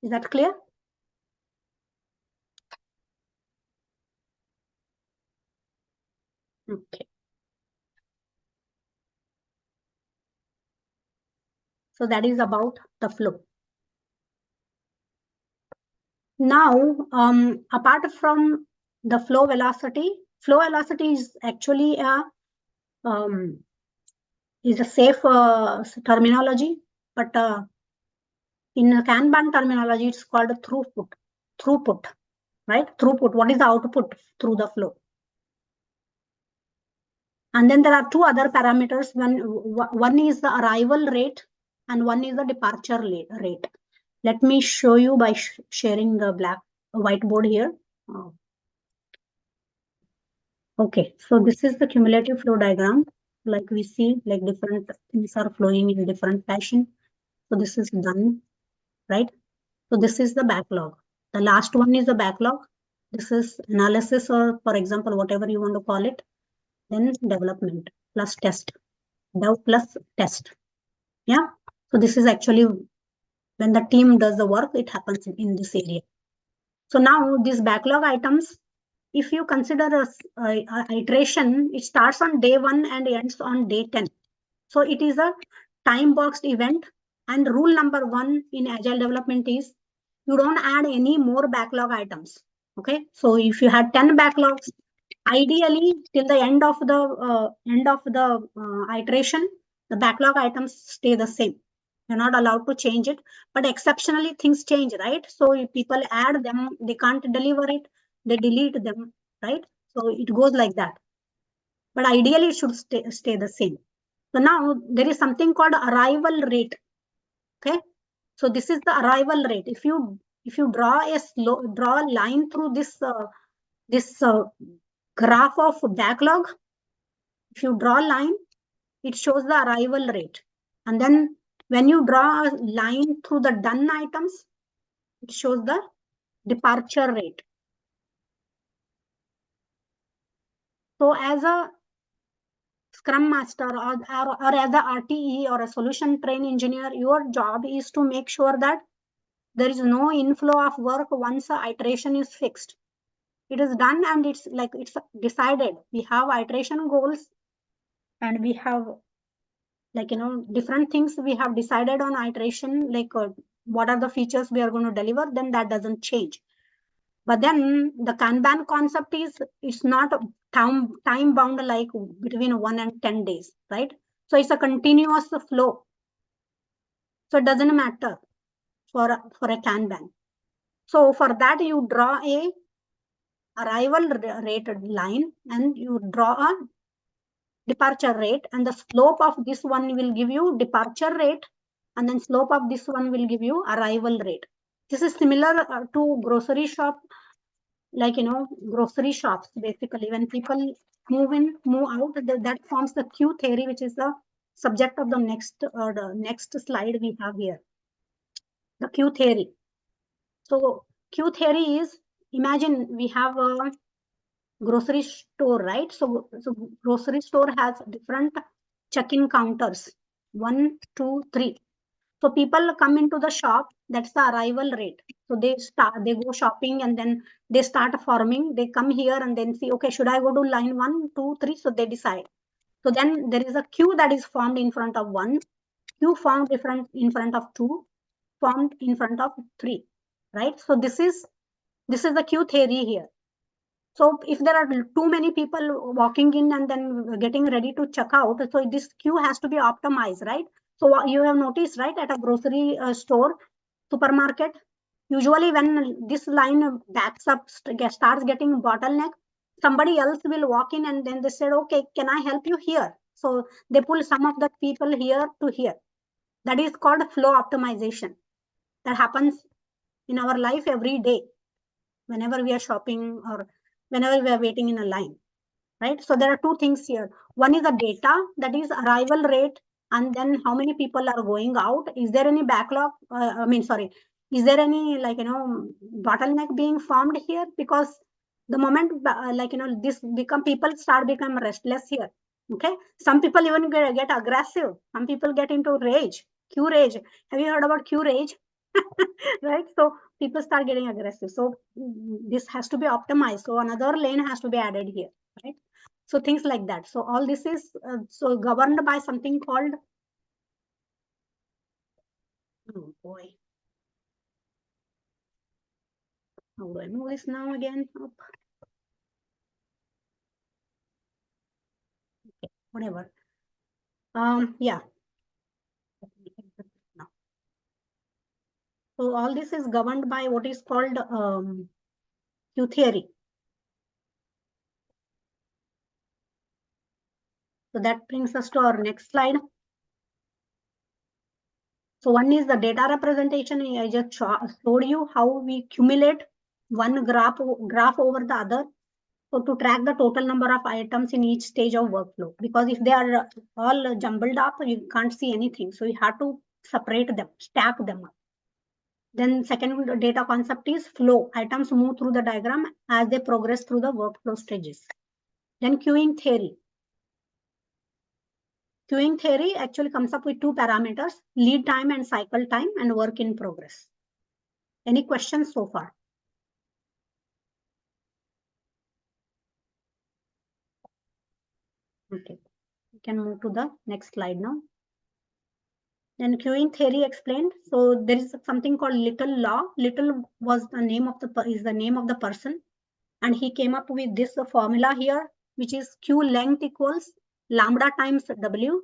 Is that clear? Okay. So that is about the flow. Now, apart from the flow velocity is actually is a safe terminology, but in a Kanban terminology, it's called throughput. Throughput, right? Throughput. What is the output through the flow? And then there are 2 other parameters. One is the arrival rate and one is the departure rate. Let me show you by sharing the whiteboard here. Okay, so this is the cumulative flow diagram. Like we see, like different things are flowing in different fashion. So this is done, right? So this is the backlog. The last one is the backlog. This is analysis, or for example, whatever you want to call it. Then development plus test. Dev plus test. Yeah. So this is actually when the team does the work, it happens in this area. So now these backlog items, if you consider a iteration, it starts on day 1 and ends on day 10. So it is a time boxed event. And rule number 1 in agile development is you don't add any more backlog items. Okay. So if you had 10 backlogs, ideally till the end of the iteration, the backlog items stay the same. You're not allowed to change it, but exceptionally things change, right? So if people add them, they can't deliver it, they delete them, right? So it goes like that. But ideally it should stay the same. So now there is something called arrival rate. Okay. So this is the arrival rate. If you draw a line through this graph of backlog, if you draw a line, it shows the arrival rate. And then when you draw a line through the done items, it shows the departure rate. So as a Scrum Master or as a RTE or a solution train engineer, your job is to make sure that there is no inflow of work once a iteration is fixed. It is done and it's decided. We have iteration goals and we have different things we have decided on iteration, what are the features we are going to deliver, then that doesn't change. But then the Kanban concept is it's not time bound like between 1 and 10 days, right? So it's a continuous flow. So it doesn't matter for a Kanban. So for that you draw a arrival rate line and you draw a departure rate, and the slope of this one will give you departure rate, and then slope of this one will give you arrival rate. This is similar to grocery shop, grocery shops. Basically, when people move in, move out, that forms the Q theory, which is the subject of the next slide we have here. The Q theory. So Q theory is, imagine we have a grocery store, right? So grocery store has different check-in counters, 1, 2, 3. So people come into the shop, that's the arrival rate. So they go shopping and then they start forming. They come here and then see, okay, should I go to line 1, 2, 3? So they decide. So then there is a queue that is formed in front of 1, queue formed in front of 2, formed in front of 3, right? So this is the queue theory here. So if there are too many people walking in and then getting ready to check out, so this queue has to be optimized, right? So you have noticed, right, at a grocery store, supermarket, usually when this line backs up, starts getting bottleneck, somebody else will walk in and then they said, okay, can I help you here? So they pull some of the people here to here. That is called flow optimization. That happens in our life every day, whenever we are shopping or whenever we are waiting in a line, right? So there are two things here. One is the data, that is arrival rate, and then how many people are going out. Is there any backlog? Is there any bottleneck being formed here? Because the moment this people start become restless here. Okay, some people even get aggressive. Some people get into rage, Q rage. Have you heard about Q rage? Right? So people start getting aggressive. So this has to be optimized. So another lane has to be added here, right? So things like that. So all this is so governed by something called, oh boy, how do I move this now again? Up. Okay, whatever. Yeah. So all this is governed by what is called Q theory. So that brings us to our next slide. So one is the data representation. I just showed you how we cumulate one graph over the other. So to track the total number of items in each stage of workflow, because if they are all jumbled up, you can't see anything. So you have to separate them, stack them up. Then second data concept is flow. Items move through the diagram as they progress through the workflow stages. Then queuing theory. Queuing theory actually comes up with two parameters, lead time and cycle time, and work in progress. Any questions so far? Okay, we can move to the next slide now. Then queuing theory explained. So there is something called Little law. Little was the name of the person, and he came up with this formula here, which is Q length equals lambda times W.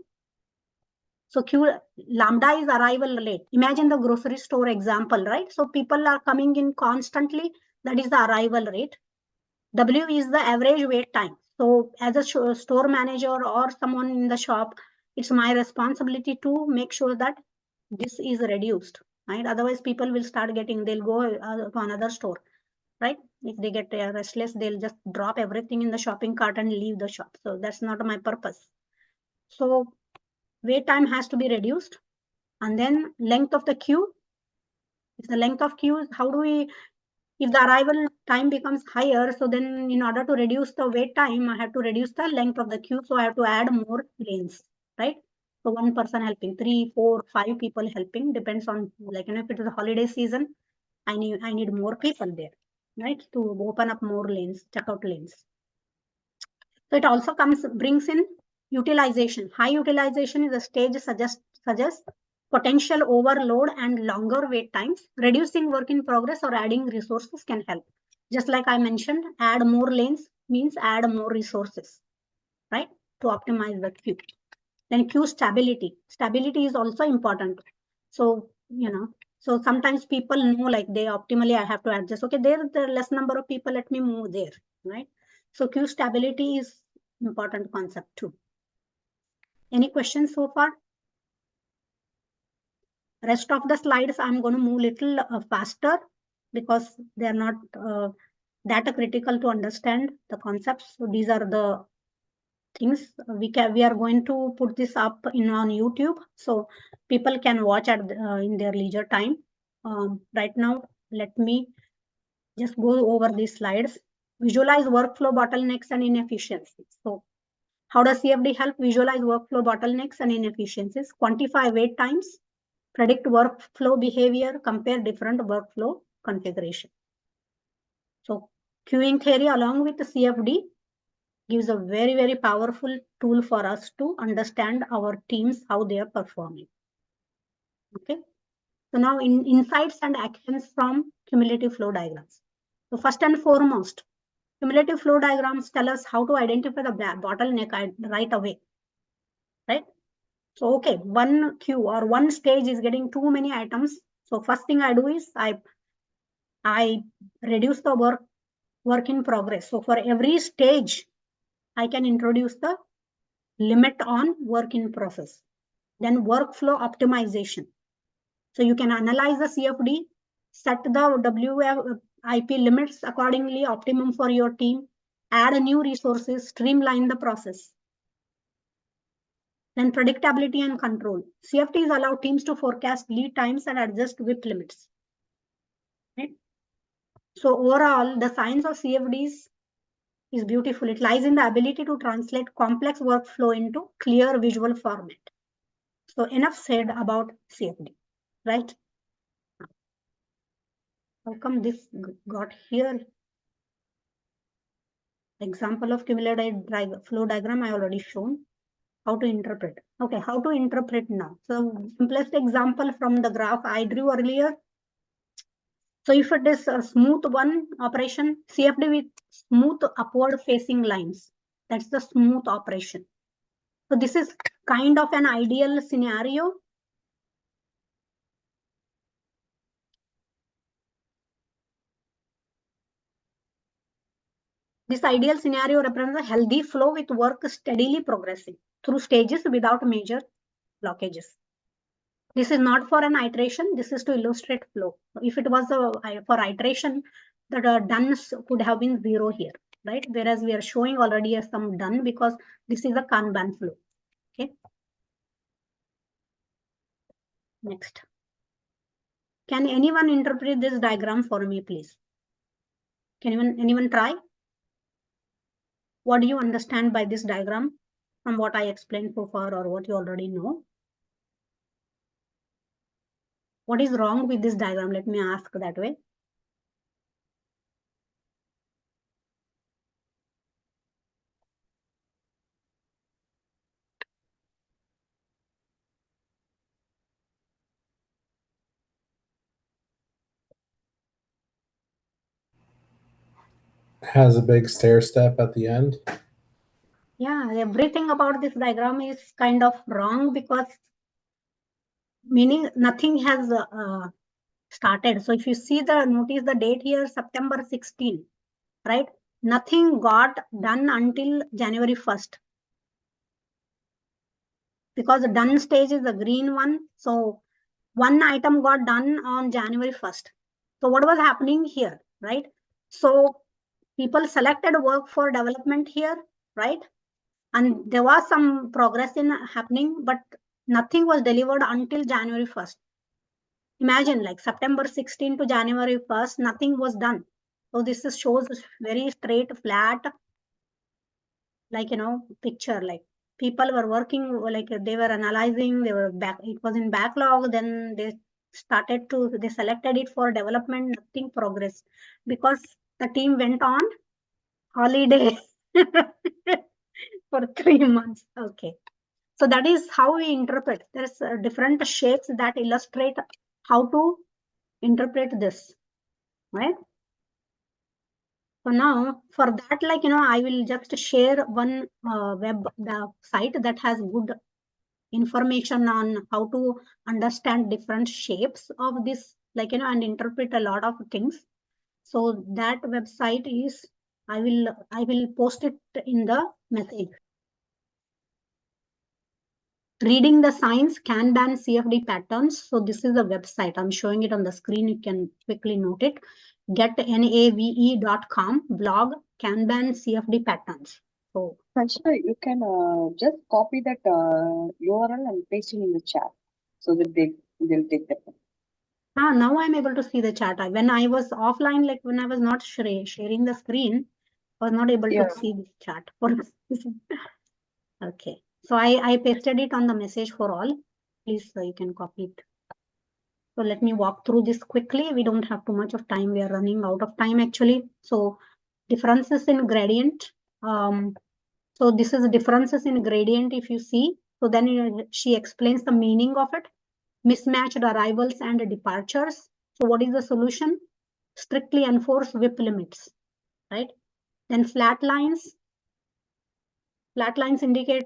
So Q lambda is arrival rate. Imagine the grocery store example, right? So people are coming in constantly. That is the arrival rate. W is the average wait time. So as a store manager or someone in the shop, it's my responsibility to make sure that this is reduced, right? Otherwise people will start getting, they'll go to another store, right? If they get restless, they'll just drop everything in the shopping cart and leave the shop. So that's not my purpose. So wait time has to be reduced. And then length of the queue. If the length of queue, how do we, if the arrival time becomes higher, so then in order to reduce the wait time, I have to reduce the length of the queue. So I have to add more lanes, right? So one person helping, 3, 4, 5 people helping, depends on, like, if it is a holiday season, I need more people there, right? To open up more lanes, checkout lanes. So it also brings in utilization. High utilization is a stage suggests potential overload and longer wait times. Reducing work in progress or adding resources can help. Just like I mentioned, add more lanes means add more resources, right? To optimize the queue. Then queue stability. Stability is also important. So, so sometimes people know, like, they optimally, I have to adjust. Okay, there's the less number of people, let me move there, right? So queue stability is important concept too. Any questions so far? Rest of the slides, I'm going to move little faster because they're not that critical to understand the concepts. So these are the things we are going to put this up on YouTube, so people can watch at in their leisure time. Right now, let me just go over these slides. Visualize workflow bottlenecks and inefficiencies. So how does CFD help visualize workflow bottlenecks and inefficiencies? Quantify wait times, predict workflow behavior, compare different workflow configuration. So queuing theory along with the CFD gives a very, very powerful tool for us to understand our teams, how they are performing. Okay. So now insights and actions from cumulative flow diagrams. So first and foremost, cumulative flow diagrams tell us how to identify the bottleneck right away, right? So, okay, one queue or one stage is getting too many items. So first thing I do is I reduce the work in progress. So for every stage, I can introduce the limit on work in process. Then workflow optimization. So you can analyze the CFD, set the WIP limits accordingly, optimum for your team, add new resources, streamline the process. Then predictability and control. CFDs allow teams to forecast lead times and adjust WIP limits. Right? So overall, the science of CFDs is beautiful. It lies in the ability to translate complex workflow into clear visual format. So enough said about CFD, right? How come this got here? Example of cumulative flow diagram I already shown. How to interpret. Okay, how to interpret now. So simplest example from the graph I drew earlier. So if it is a smooth one operation, CFD with smooth upward facing lines, that's the smooth operation. So this is kind of an ideal scenario. This ideal scenario represents a healthy flow with work steadily progressing through stages without major blockages. This is not for an iteration. This is to illustrate flow. If it was for iteration, the dones could have been 0 here, right? Whereas we are showing already some done because this is a Kanban flow. Okay. Next. Can anyone interpret this diagram for me, please? Can anyone try? What do you understand by this diagram from what I explained so far or what you already know? What is wrong with this diagram? Let me ask that way. Has a big stair step at the end. Yeah, everything about this diagram is kind of wrong because meaning nothing has started. So if you see notice the date here, September 16, right? Nothing got done until January 1st. because the done stage is the green one. So one item got done on January 1st. So what was happening here, right? So people selected work for development here, right? And there was some progress in happening, but nothing was delivered until January 1st. Imagine like September 16 to January 1st, nothing was done. So this shows very straight, flat, like, picture, like people were working, like they were analyzing, they were back, it was in backlog, then they selected it for development, nothing progress because the team went on holiday for 3 months. Okay. So that is how we interpret. There's different shapes that illustrate how to interpret this, right? So now for that, like, I will just share one the site that has good information on how to understand different shapes of this, like, and interpret a lot of things. So that website is, I will post it in the message. Reading the Science Kanban CFD Patterns. So this is the website. I'm showing it on the screen. You can quickly note it. getnave.com blog Kanban CFD Patterns. So Chanchala, you can just copy that URL and paste it in the chat so that they'll take that. now I'm able to see the chat. When I was offline, like when I was not sharing the screen, I was not able to see the chat. Okay. So I pasted it on the message for all. Please, you can copy it. So let me walk through this quickly. We don't have too much of time. We are running out of time actually. So differences in gradient. So this is differences in gradient if you see. So then she explains the meaning of it. Mismatched arrivals and departures. So what is the solution? Strictly enforce WIP limits, right? Then flat lines. Flat lines indicate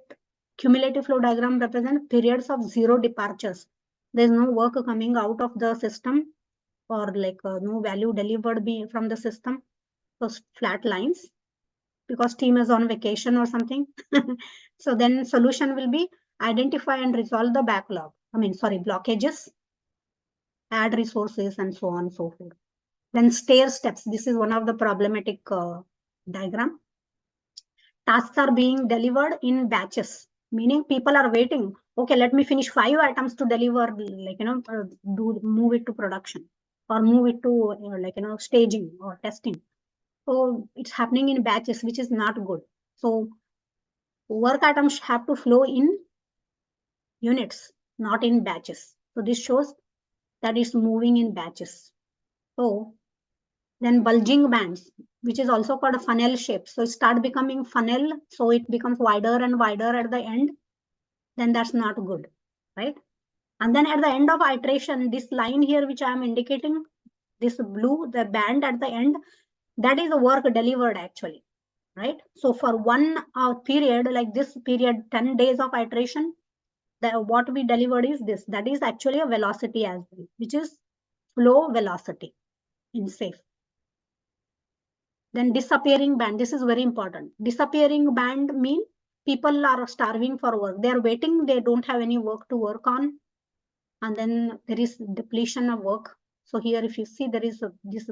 cumulative flow diagram represent periods of zero departures. There is no work coming out of the system or like no value delivered from the system. So flat lines because team is on vacation or something. So then solution will be identify and resolve the backlog. Blockages, add resources and so on and so forth. Then stair steps. This is one of the problematic diagram. Tasks are being delivered in batches, meaning people are waiting. Okay, let me finish 5 items to deliver, like, move it to production or move it to, staging or testing. So it's happening in batches, which is not good. So work items have to flow in units, not in batches. So this shows that it's moving in batches. So then bulging bands, which is also called a funnel shape. So it start becoming funnel. So it becomes wider and wider at the end. Then that's not good, right? And then at the end of iteration, this line here, which I am indicating, this blue, the band at the end, that is the work delivered actually, right? So for one period, like this period, 10 days of iteration, what we delivered is this. That is actually a velocity as well, which is flow velocity in safe. Then disappearing band. This is very important. Disappearing band mean people are starving for work. They are waiting. They don't have any work to work on. And then there is depletion of work. So here, if you see, there is this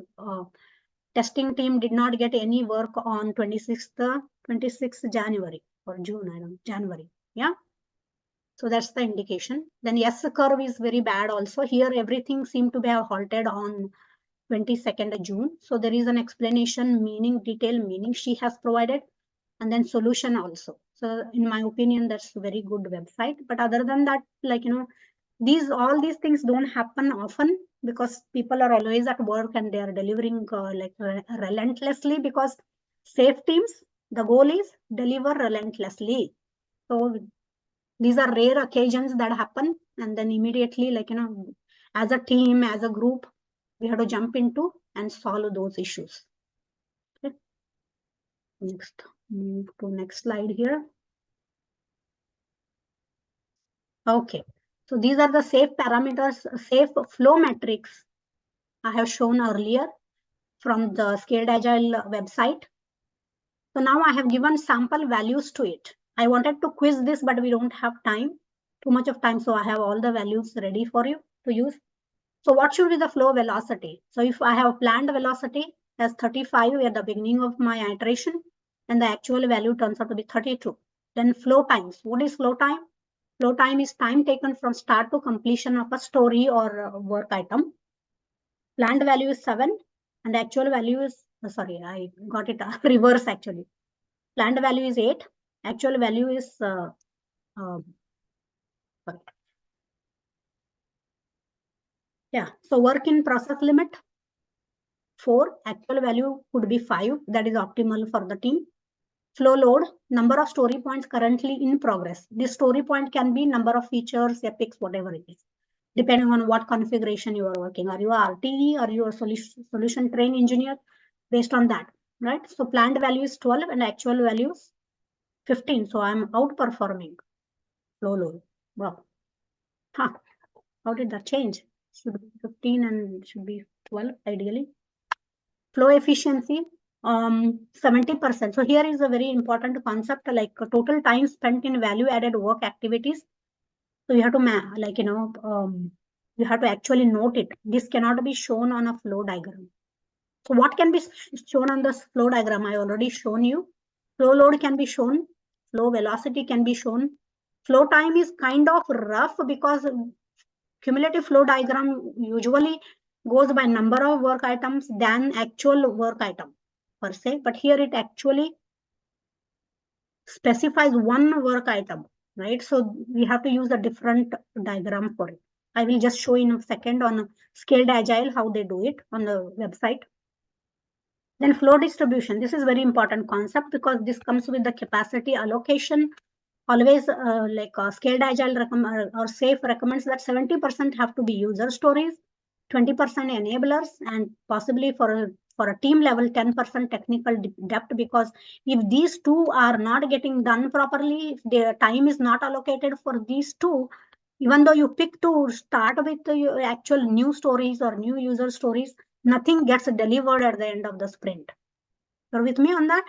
testing team did not get any work on 26th January or June, I don't know, January. Yeah. So that's the indication. Then yes, curve is very bad also. Here, everything seemed to be halted on 22nd June. So there is an explanation, meaning, detail meaning she has provided, and then solution also. So in my opinion, that's a very good website. But other than that, like, all these things don't happen often because people are always at work and they are delivering relentlessly, because safe teams, the goal is deliver relentlessly. So these are rare occasions that happen, and then immediately, like, as a team, as a group, we have to jump into and solve those issues. Okay. Next, move to next slide here. Okay, so these are the safe parameters, safe flow metrics I have shown earlier from the Scaled Agile website. So now I have given sample values to it. I wanted to quiz this, but we don't have time. too much of time. So I have all the values ready for you to use. So what should be the flow velocity? So if I have planned velocity as 35 at the beginning of my iteration, and the actual value turns out to be 32. Then flow times. What is flow time? Flow time is time taken from start to completion of a story or work item. Planned value is 7, and the actual value is, sorry, I got it reverse actually. Planned value is 8, actual value is, sorry. Yeah, so work in process limit, 4, actual value could be 5, that is optimal for the team. Flow load, number of story points currently in progress. This story point can be number of features, epics, whatever it is, depending on what configuration you are working. Are you a RTE? Are you a solution train engineer? Based on that, right? So planned value is 12 and actual value is 15. So I'm outperforming flow load. Wow. Huh. How did that change? Should be 15 and should be 12 ideally. Flow efficiency, 70%. So here is a very important concept, like total time spent in value added work activities. So you have to you have to actually note it. This cannot be shown on a flow diagram. So what can be shown on this flow diagram? I already shown you. Flow load can be shown. Flow velocity can be shown. Flow time is kind of rough because cumulative flow diagram usually goes by number of work items than actual work item per se. But here it actually specifies one work item, right? So we have to use a different diagram for it. I will just show in a second on Scaled Agile how they do it on the website. Then flow distribution. This is very important concept because this comes with the capacity allocation. Always Scaled Agile or SAFe recommends that 70% have to be user stories, 20% enablers, and possibly for a team level, 10% technical depth, because if these two are not getting done properly, if the time is not allocated for these two, even though you pick to start with the actual new stories or new user stories, nothing gets delivered at the end of the sprint. You're with me on that?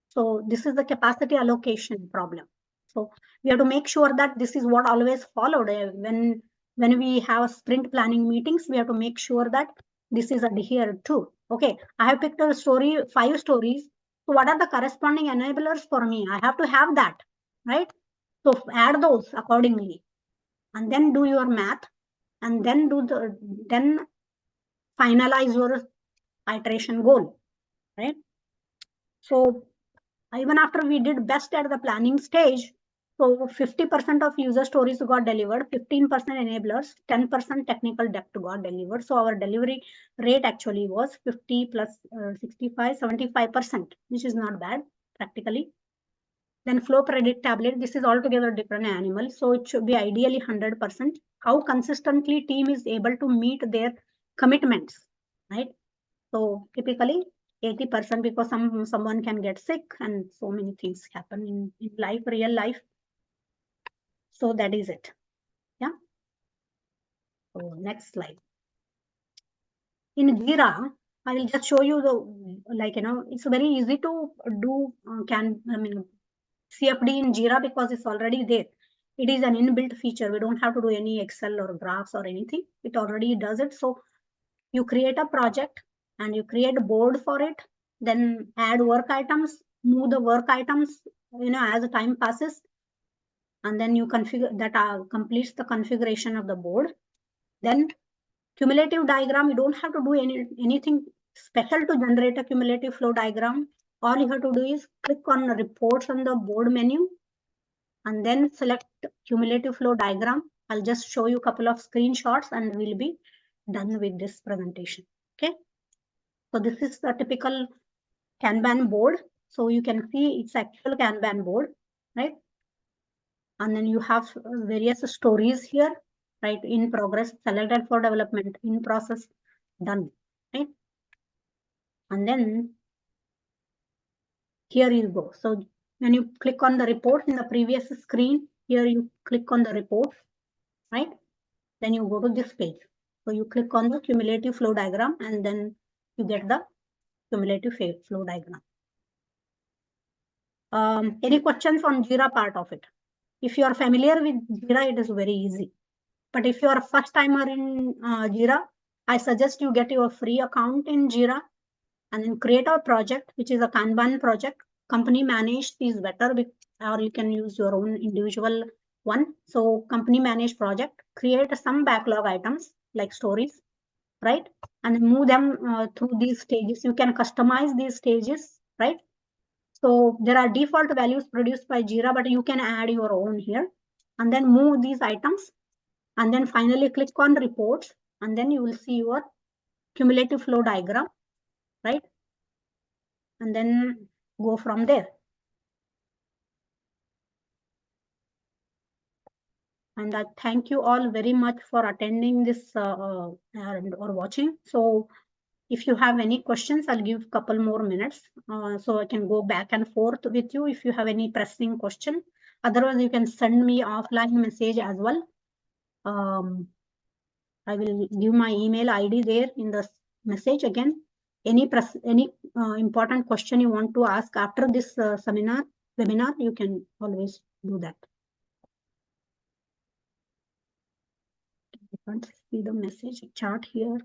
So this is the capacity allocation problem. So we have to make sure that this is what always followed. When we have sprint planning meetings, we have to make sure that this is adhered to. Okay, I have picked a story, 5 stories. So what are the corresponding enablers for me? I have to have that, right? So add those accordingly, and then do your math, and then then finalize your iteration goal, right? So even after we did best at the planning stage, so 50% of user stories got delivered, 15% enablers, 10% technical depth got delivered. So our delivery rate actually was 50 plus 65, 75%, which is not bad practically. Then flow predictability, this is altogether different animal. So it should be ideally 100%. How consistently team is able to meet their commitments, right? So typically 80% because someone can get sick and so many things happen in life, real life. So that is it. Yeah. So next slide. In Jira, I will just show you it's very easy to do CFD in Jira because it's already there. It is an inbuilt feature. We don't have to do any Excel or graphs or anything. It already does it. So you create a project and you create a board for it, then add work items, move the work items, as the time passes, and then you configure that completes the configuration of the board. Then cumulative diagram, you don't have to do anything special to generate a cumulative flow diagram. All you have to do is click on reports on the board menu and then select cumulative flow diagram. I'll just show you a couple of screenshots and we'll be done with this presentation. Okay. So this is the typical Kanban board. So you can see it's actual Kanban board, right? And then you have various stories here, right? In progress, selected for development, in process, done, right? And then here you go. So when you click on the report in the previous screen, here you click on the report, right? Then you go to this page. So you click on the cumulative flow diagram and then you get the cumulative flow diagram. Any questions on Jira part of it? If you are familiar with Jira, it is very easy. But if you are a first timer in Jira, I suggest you get your free account in Jira and then create a project, which is a Kanban project. Company managed is better, or you can use your own individual one. So company managed project, create some backlog items like stories, right? And then move them through these stages. You can customize these stages, right? So there are default values produced by Jira, but you can add your own here and then move these items. And then finally click on reports, and then you will see your cumulative flow diagram, right? And then go from there. And I thank you all very much for attending this or watching. So if you have any questions, I'll give a couple more minutes so I can go back and forth with you if you have any pressing question. Otherwise, you can send me offline message as well. I will give my email ID there in the message again. Any important question you want to ask after this webinar, you can always do that. I can't see the message chart here.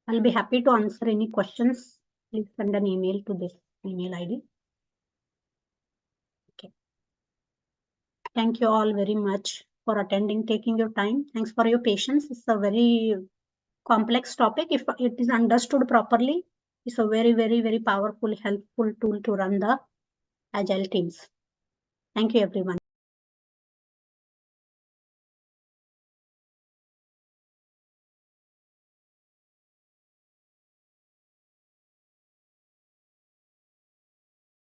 I'll be happy to answer any questions. Please send an email to this email ID. Okay. Thank you all very much for attending, taking your time. Thanks for your patience. It's a very complex topic. If it is understood properly, it's a very, very, very powerful, helpful tool to run the agile teams. Thank you, everyone.